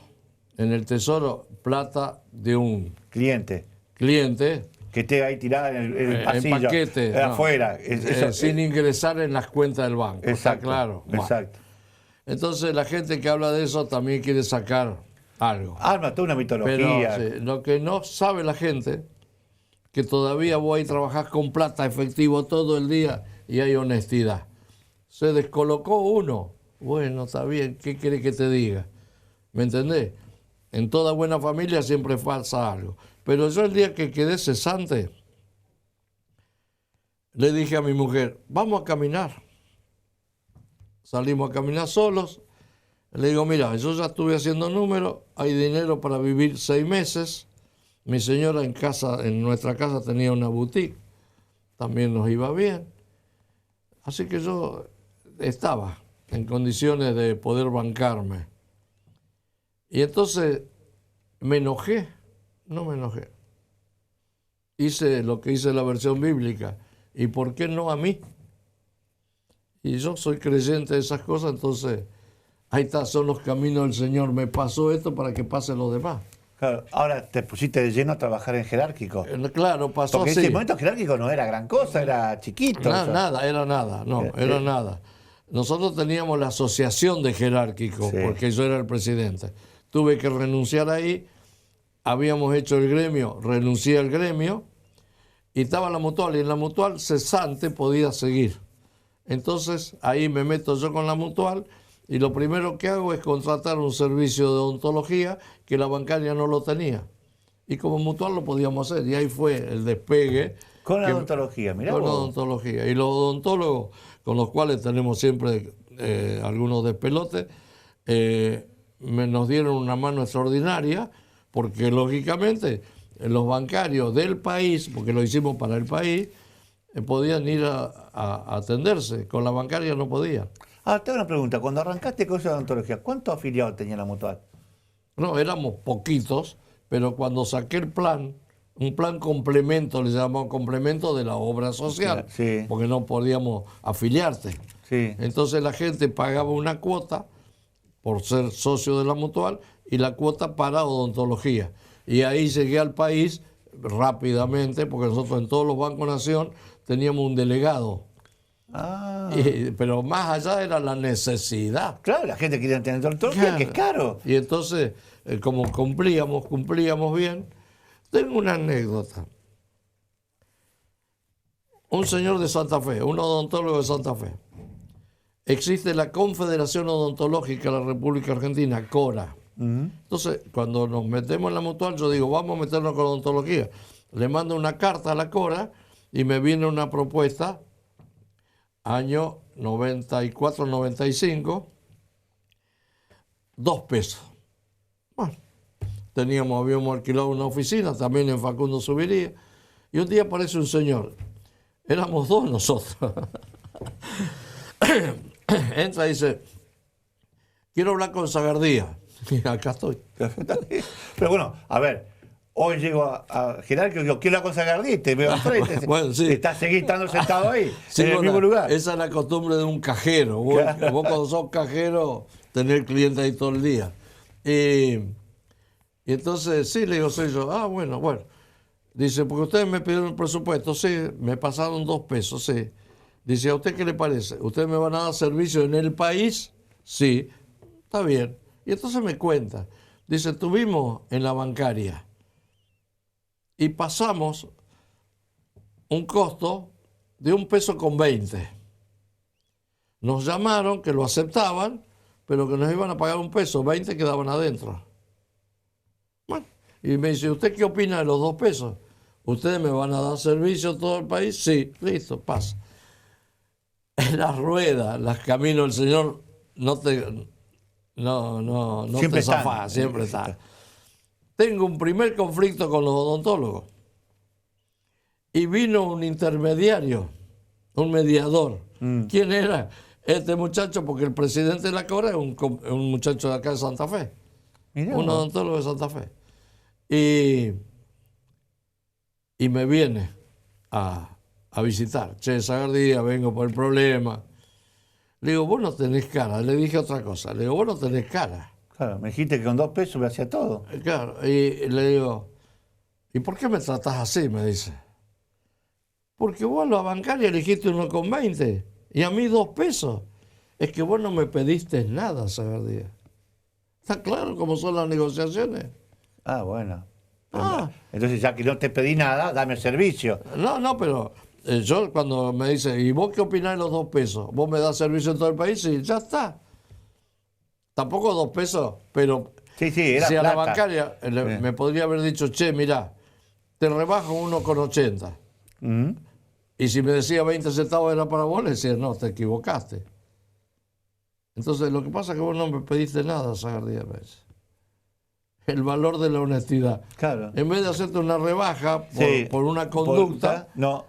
en el Tesoro plata de un Cliente, cliente que esté ahí tirada en el en pasillo, paquete, no. afuera. Sin ingresar en las cuentas del banco. ¿Está exacto, claro? Bueno. exacto. Entonces la gente que habla de eso también quiere sacar algo. Arma toda una Pero mitología. sí, lo que no sabe la gente, que todavía vos ahí trabajás con plata efectivo todo el día y hay honestidad. Se descolocó uno. Bueno, está bien, ¿qué quiere que te diga? ¿Me entendés? En toda buena familia siempre pasa algo. Pero yo el día que quedé cesante, le dije a mi mujer, vamos a caminar. Salimos a caminar solos. Le digo, mira, yo ya estuve haciendo números, hay dinero para vivir 6 meses. Mi señora en nuestra casa tenía una boutique, también nos iba bien. Así que yo estaba en condiciones de poder bancarme. Y entonces me enojé, no me enojé. Hice lo que hice la versión bíblica. ¿Y por qué no a mí? Y yo soy creyente de esas cosas, entonces ahí está, son los caminos del Señor. Me pasó esto para que pase lo demás. Claro, ahora te pusiste de lleno a trabajar en jerárquico. Claro, pasó Porque así. ese momento jerárquico no era gran cosa, era chiquito. o sea. Nada, era nada, no, era nada. Nosotros teníamos la asociación de jerárquicos, Sí. porque yo era el presidente. Tuve que renunciar ahí, habíamos hecho el gremio, renuncié al gremio, y estaba la mutual, y en la mutual cesante podía seguir. Entonces ahí me meto yo con la mutual, y lo primero que hago es contratar un servicio de odontología que la bancaria no lo tenía. Y como mutual lo podíamos hacer, y ahí fue el despegue. Con la que- odontología, mirá con vos. odontología. Y los odontólogos, con los cuales tenemos siempre algunos despelotes, nos dieron una mano extraordinaria, porque lógicamente los bancarios del país, porque lo hicimos para el país, podían ir a atenderse. Con la bancaria no podían. Ahora, te hago una pregunta. Cuando arrancaste con esa odontología, ¿cuántos afiliados tenía la mutual? No, éramos poquitos, pero cuando saqué el plan, un plan complemento, le llamamos complemento de la obra social, Sí. porque no podíamos afiliarte. Sí. Entonces la gente pagaba una cuota por ser socio de la mutual y la cuota para odontología. Y ahí llegué al país rápidamente, porque nosotros en todos los bancos Nación teníamos un delegado. Ah, Pero más allá era la necesidad. claro, la gente quería tener odontología, que es caro. Y entonces, como cumplíamos bien, tengo una anécdota. Un señor de Santa Fe, un odontólogo de Santa Fe. Existe la Confederación Odontológica de la República Argentina, CORA. Entonces, cuando nos metemos en la mutual, yo digo, vamos a meternos con odontología. Le mando una carta a la CORA y me viene una propuesta, año 94-95, 2 pesos. Bueno, habíamos alquilado una oficina, también en Facundo Subiría, y un día aparece un señor. Éramos 2 nosotros. Entra y dice, quiero hablar con Sagardía. Y acá estoy. Pero bueno, a ver, hoy llego a Gerardo y digo, quiero la cosa Gardí, te veo enfrente. Bueno, sí. Seguís estando sentado ahí, Sí, en el bueno, mismo lugar. Esa es la costumbre de un cajero. Vos cuando sos cajero, tener clientes ahí todo el día. Y entonces, sí, le digo, soy yo. Ah, bueno. Dice, porque ustedes me pidieron el presupuesto. Sí, me pasaron 2 pesos, sí. Dice, ¿a usted qué le parece? ¿Ustedes me van a dar servicio en el país? Sí, está bien. Y entonces me cuenta. Dice, estuvimos en la bancaria y pasamos un costo de 1,20 pesos. Nos llamaron que lo aceptaban pero que nos iban a pagar 1 peso, 20 quedaban adentro. Bueno, y me dice, ¿usted qué opina de los 2 pesos? ¿Ustedes me van a dar servicio a todo el país? Sí, listo, pasa. En las ruedas, las caminos del Señor no te Siempre zafás, están. siempre está. Tengo un primer conflicto con los odontólogos. Y vino un intermediario, un mediador. ¿Quién era? Este muchacho, porque el presidente de la Cora es un muchacho de acá de Santa Fe. Mirá Un vos. odontólogo de Santa Fe. Y me viene a visitar. Che, Sagardía, vengo por el problema. Le digo, vos no tenés cara. Le dije otra cosa. Le digo, vos no tenés cara. Claro, me dijiste que con 2 pesos me hacía todo. Claro, y le digo, ¿y por qué me tratás así? Me dice. Porque vos a la bancaria elegiste 1,20 y a mí 2 pesos. Es que vos no me pediste nada, Sagardía. ¿Está claro cómo son las negociaciones? Ah, bueno. Ah. Entonces, ya que no te pedí nada, dame el servicio. No, pero yo cuando me dice, ¿y vos qué opinás de los 2 pesos? ¿Vos me das servicio en todo el país? Sí, ya está. Tampoco 2 pesos, pero Sí, era si a la plata. bancaria me podría haber dicho, che, mirá, te rebajo 1,80. Mm. Y si me decía 20 centavos era para vos, le decía, no, te equivocaste. Entonces, lo que pasa es que vos no me pediste nada, Sagardía, me dice. El valor de la honestidad. Claro. En vez de hacerte una rebaja Sí, por una conducta, no.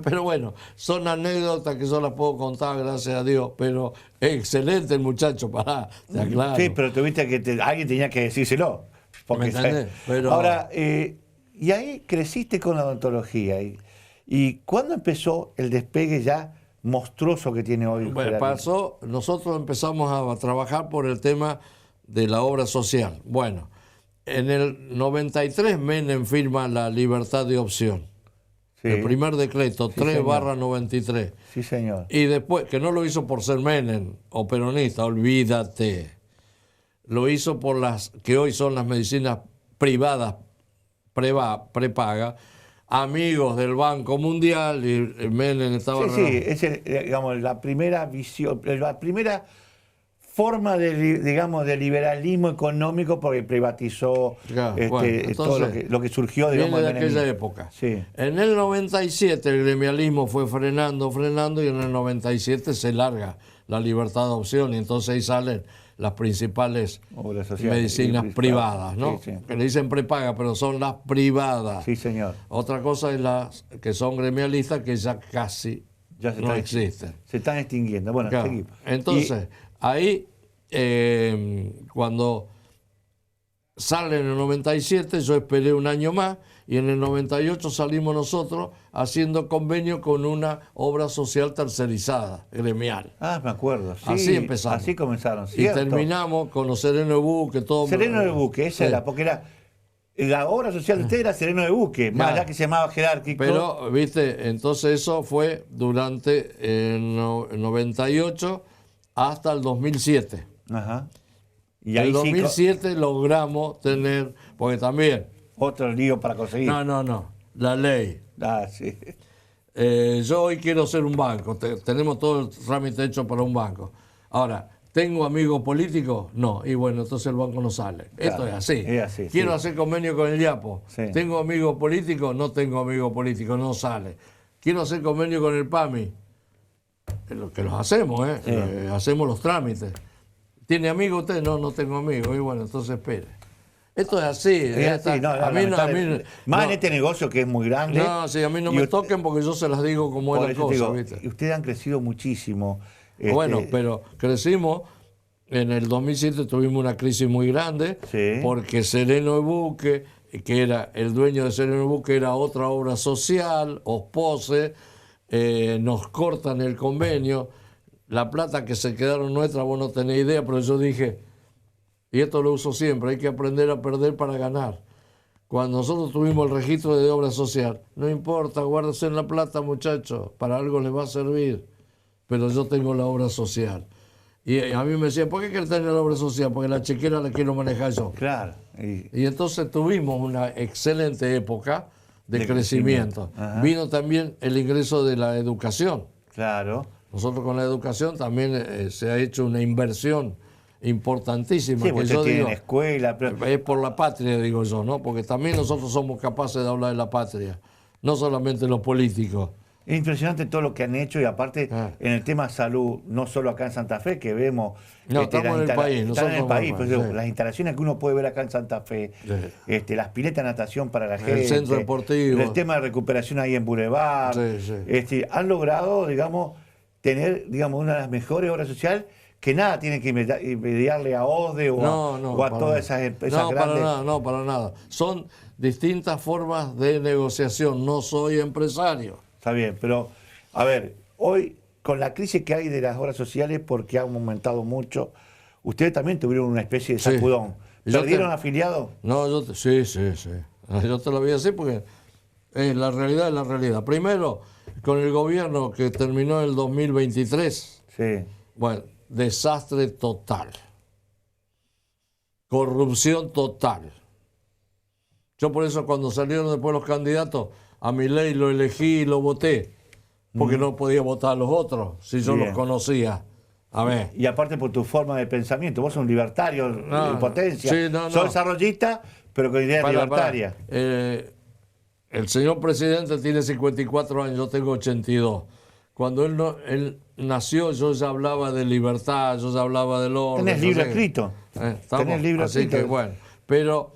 pero bueno, son anécdotas que yo las puedo contar, gracias a Dios, pero es excelente el muchacho, pará, te aclaro. Sí, pero tuviste que alguien tenía que decírselo. Porque, ¿Me entendés? Pero- Ahora, y ahí creciste con la odontología. ¿Y cuándo empezó el despegue ya monstruoso que tiene hoy? Bueno, Gerardito? nosotros empezamos a trabajar por el tema de la obra social. Bueno, en el 93 Menem firma la libertad de opción. Sí. El primer decreto, Sí, 3/93. Sí, señor. Y después, que no lo hizo por ser Menem o peronista, olvídate. Lo hizo por las que hoy son las medicinas privadas, prepaga, amigos del Banco Mundial, y Menem estaba... Sí, es digamos, la primera visión, la primera forma de liberalismo económico porque privatizó Claro, bueno, todo entonces, lo que surgió, digamos, viene de del aquella menemismo. época. Sí. En el 97 el gremialismo fue frenando, y en el 97 se larga la libertad de opción y entonces ahí salen las principales Obras sociales medicinas y privadas, ¿no? Sí, sí. Que le dicen prepaga, pero son las privadas. Sí, señor. Otra cosa es las que son gremialistas que ya casi Ya se no están- existen. Se están extinguiendo. Bueno, Claro. seguimos. Entonces, ahí, cuando sale en el 97, yo esperé un año más y en el 98 salimos nosotros haciendo convenio con una obra social tercerizada, gremial. Me acuerdo. Sí, Así empezamos. Así comenzaron. Y ¿cierto? terminamos con los Sereno de Buque, todo. Sereno de Buque, esa Sí. era, porque era la obra social de usted era Sereno de Buque, más Claro. allá que se llamaba jerárquico. Pero, viste, entonces eso fue durante el 98 hasta el 2007. Ajá. Y En ahí el sí, 2007 logramos tener, porque también, otro lío para conseguir. no, la ley. Sí. Yo hoy quiero ser un banco, tenemos todo el trámite hecho para un banco. Ahora, ¿tengo amigos políticos? No, y bueno, entonces el banco no sale. Esto es así. es así, Quiero sí. hacer convenio con el IAPO. Sí. ¿Tengo amigos políticos? No tengo amigos políticos, no sale. Quiero hacer convenio con el PAMI. Es lo que los hacemos, ¿eh? Sí. Hacemos los trámites. ¿Tiene amigos usted? No, no tengo amigos. Y bueno, entonces espere. Esto es así. Es así, no, a mí no, más no. en este negocio que es muy grande. No, sí, a mí no Y me usted- toquen porque yo se las digo como es por la eso te cosa, digo, ¿viste? y ustedes han crecido muchísimo. Bueno, pero crecimos. En el 2007 tuvimos una crisis muy grande Sí. porque Sereno de Buque, que era el dueño de Sereno de Buque, era otra obra social, Ospose, nos cortan el convenio. La plata que se quedaron nuestra, vos no tenés idea, pero yo dije, y esto lo uso siempre, hay que aprender a perder para ganar. Cuando nosotros tuvimos el registro de obra social, no importa, guárdese en la plata, muchachos, para algo les va a servir, pero yo tengo la obra social. Y a mí me decían, ¿por qué querés tener la obra social? Porque la chequera la quiero manejar yo. Claro. Y entonces tuvimos una excelente época de crecimiento. Ajá. Vino también el ingreso de la educación. Claro. Nosotros con la educación también se ha hecho una inversión importantísimas. Sí, que porque yo ustedes tienen digo, escuela, pero es por la patria, digo yo, ¿no? Porque también nosotros somos capaces de hablar de la patria, no solamente los políticos. es impresionante todo lo que han hecho y aparte en el tema salud, no solo acá en Santa Fe, que vemos... No, estamos en el país. Están en el nosotros país, no, pues, sí. digo, las instalaciones que uno puede ver acá en Santa Fe, las piletas de natación para la gente, centro deportivo. el tema de recuperación ahí en Boulevard, Sí, sí. Han logrado, digamos, tener, digamos, una de las mejores obras sociales que nada tienen que envidiarle a ODE o a para todas esas empresas no, grandes. No, para nada. Son distintas formas de negociación. No soy empresario. Está bien, pero a ver, hoy con la crisis que hay de las obras sociales, porque han aumentado mucho, ustedes también tuvieron una especie de Sí. sacudón. Yo ¿Perdieron afiliados? No, sí. Yo te lo voy a decir porque la realidad es la realidad. Primero, con el gobierno que terminó el 2023, Sí. bueno, desastre total. Corrupción total. Yo por eso cuando salieron después los candidatos, a Milei lo elegí y lo voté, porque no podía votar a los otros, si yo Bien. los conocía. A ver. Y aparte por tu forma de pensamiento, vos sos un libertario en potencia. Sí, no. Sos desarrollista, pero con ideas Para, libertarias. El señor presidente tiene 54 años, yo tengo 82. Cuando él nació, yo ya hablaba de libertad, yo ya hablaba del orden. Tenés libro no sé. escrito. Tenés libro Así escrito. que bueno, pero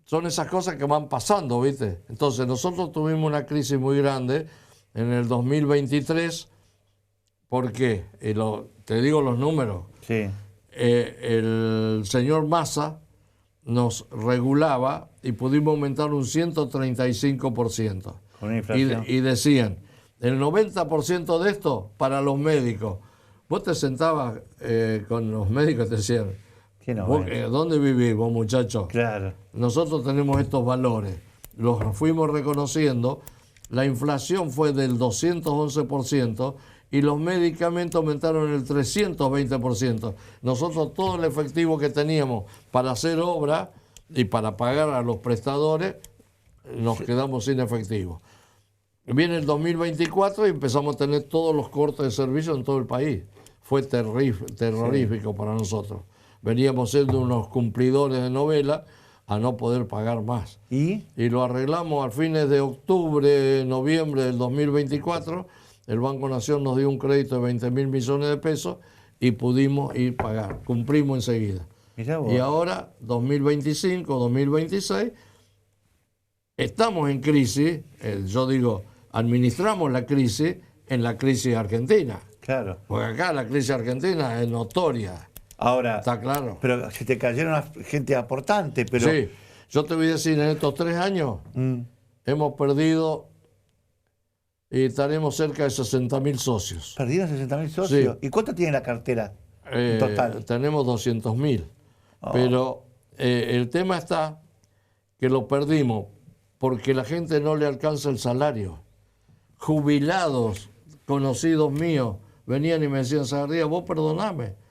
son esas cosas que van pasando, ¿viste? Entonces nosotros tuvimos una crisis muy grande en el 2023. ¿Por qué? Te digo los números. Sí. El señor Massa nos regulaba y pudimos aumentar un 135%. Con una inflación. Y decían, el 90% de esto para los médicos. Vos te sentabas con los médicos y te decían, ¿Qué no vos, ves? ¿dónde vivís vos, muchachos? Claro. Nosotros tenemos estos valores, los fuimos reconociendo, la inflación fue del 211% y los medicamentos aumentaron el 320%. Nosotros todo el efectivo que teníamos para hacer obra y para pagar a los prestadores, nos quedamos sin efectivo. Viene el 2024 y empezamos a tener todos los cortes de servicio en todo el país. Fue terrorífico para nosotros. Veníamos siendo unos cumplidores de novela a no poder pagar más. ¿Y? Y lo arreglamos a fines de octubre, noviembre del 2024. El Banco Nación nos dio un crédito de 20.000 millones de pesos y pudimos ir a pagar. Cumplimos enseguida. Mirá vos. Y ahora, 2025, 2026, estamos en crisis. Yo digo, administramos la crisis en la crisis argentina. Claro. Porque acá la crisis argentina es notoria. Ahora, Está claro. pero se te cayeron gente aportante, pero... Sí, yo te voy a decir, en estos 3 años hemos perdido y estaremos cerca de 60.000 socios. ¿Perdieron 60.000 socios? Sí. ¿Y cuánto tiene la cartera en total? Tenemos 200.000. Pero el tema está que lo perdimos porque la gente no le alcanza el salario. Jubilados, conocidos míos, venían y me decían, Sagardía, vos perdoname,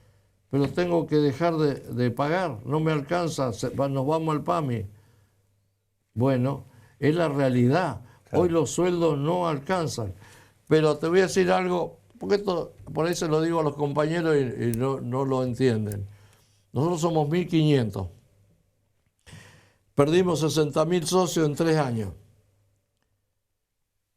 pero tengo que dejar de pagar, no me alcanza, nos vamos al PAMI. Bueno, es la realidad. Claro. Hoy los sueldos no alcanzan. Pero te voy a decir algo, porque esto por ahí se lo digo a los compañeros y no lo entienden. Nosotros somos 1.500. Perdimos 60.000 socios en 3 años.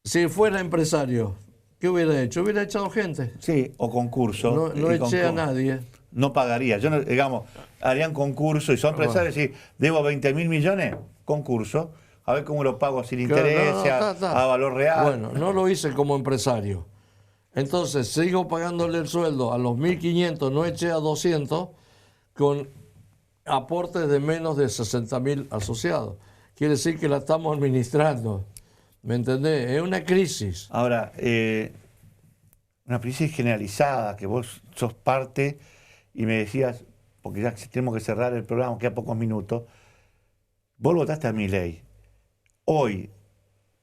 Si fuera empresario, ¿qué hubiera hecho? Hubiera echado gente. Sí, o concurso. No Y eché a nadie. No pagaría. Yo no, digamos, harían concurso y son empresarios y debo 20.000 millones, concurso. A ver cómo lo pago sin interés, a valor real. Bueno, no lo hice como empresario. Entonces, sigo pagándole el sueldo a los 1.500, no eché a 200, con aportes de menos de 60.000 asociados. Quiere decir que la estamos administrando. ¿Me entendés? Es una crisis. Ahora, una crisis generalizada, que vos sos parte y me decías, porque ya tenemos que cerrar el programa, queda pocos minutos, vos votaste a Milei. Hoy,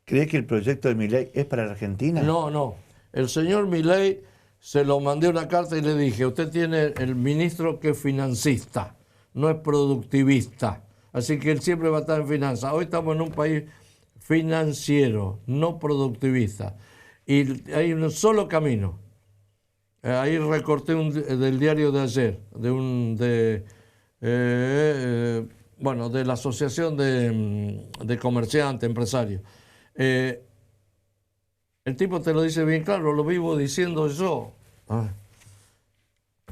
¿crees que el proyecto de Milei es para la Argentina? No. El señor Milei se lo mandé una carta y le dije, usted tiene el ministro que es financista, no es productivista. Así que él siempre va a estar en finanzas. Hoy estamos en un país financiero, no productivista. Y hay un solo camino. ahí recorté del diario de ayer, de la Asociación de Comerciantes, Empresarios. El tipo te lo dice bien claro, lo vivo diciendo yo.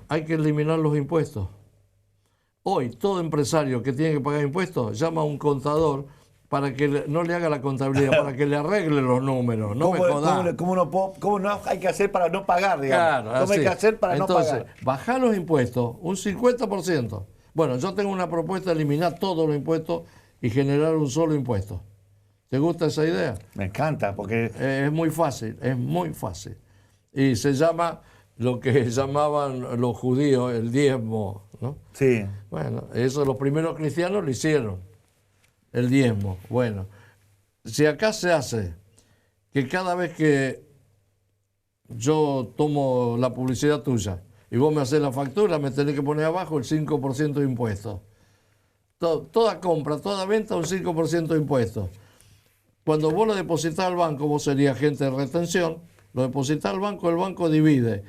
Hay que eliminar los impuestos. Hoy, todo empresario que tiene que pagar impuestos llama a un contador para que no le haga la contabilidad, para que le arregle los números. No me jodas. ¿Cómo no hay que hacer para no pagar, digamos? Claro, ¿Cómo hay así. que hacer para Entonces, no pagar? bajar los impuestos un 50%. Bueno, yo tengo una propuesta de eliminar todos los impuestos y generar un solo impuesto. ¿Te gusta esa idea? Me encanta, porque Es muy fácil, es muy fácil. Y se llama lo que llamaban los judíos el diezmo, ¿no? sí. Bueno, eso los primeros cristianos lo hicieron, el diezmo. Bueno, si acá se hace que cada vez que yo tomo la publicidad tuya y vos me haces la factura, me tenés que poner abajo el 5% de impuestos. Toda compra, toda venta, un 5% de impuestos. Cuando vos lo depositas al banco, vos serías agente de retención, lo depositas al banco, el banco divide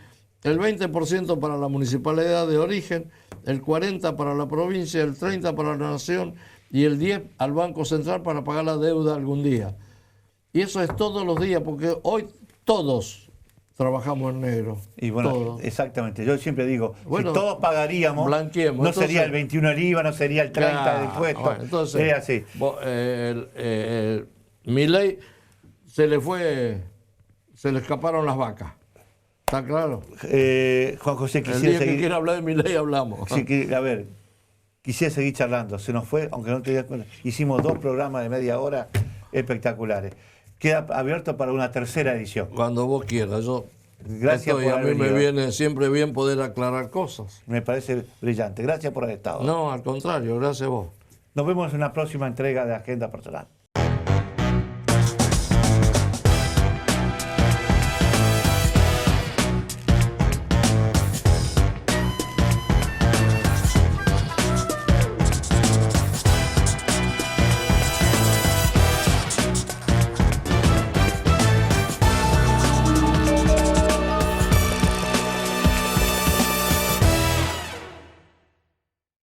el 20% para la municipalidad de origen, el 40% para la provincia, el 30% para la nación y el 10% al Banco Central para pagar la deuda algún día. Y eso es todos los días, porque hoy todos trabajamos en negro. Y bueno, todos. exactamente. Yo siempre digo, Bueno, si todos pagaríamos, blanqueemos. no Entonces, sería el 21 el IVA, no sería el 30 Claro, de impuestos. bueno, entonces, es así. Milei se le escaparon las vacas. ¿Está claro? Juan José, El quisiera día que seguir. quiera hablar de Milei hablamos. A ver, quisiera seguir charlando. Se nos fue, aunque no te das cuenta. Hicimos 2 programas de media hora espectaculares. Queda abierto para una tercera edición. Cuando vos quieras. Gracias por a haber mí me venido. viene siempre bien poder aclarar cosas. Me parece brillante. Gracias por haber estado. No, al contrario, gracias a vos. Nos vemos en una próxima entrega de Agenda Personal.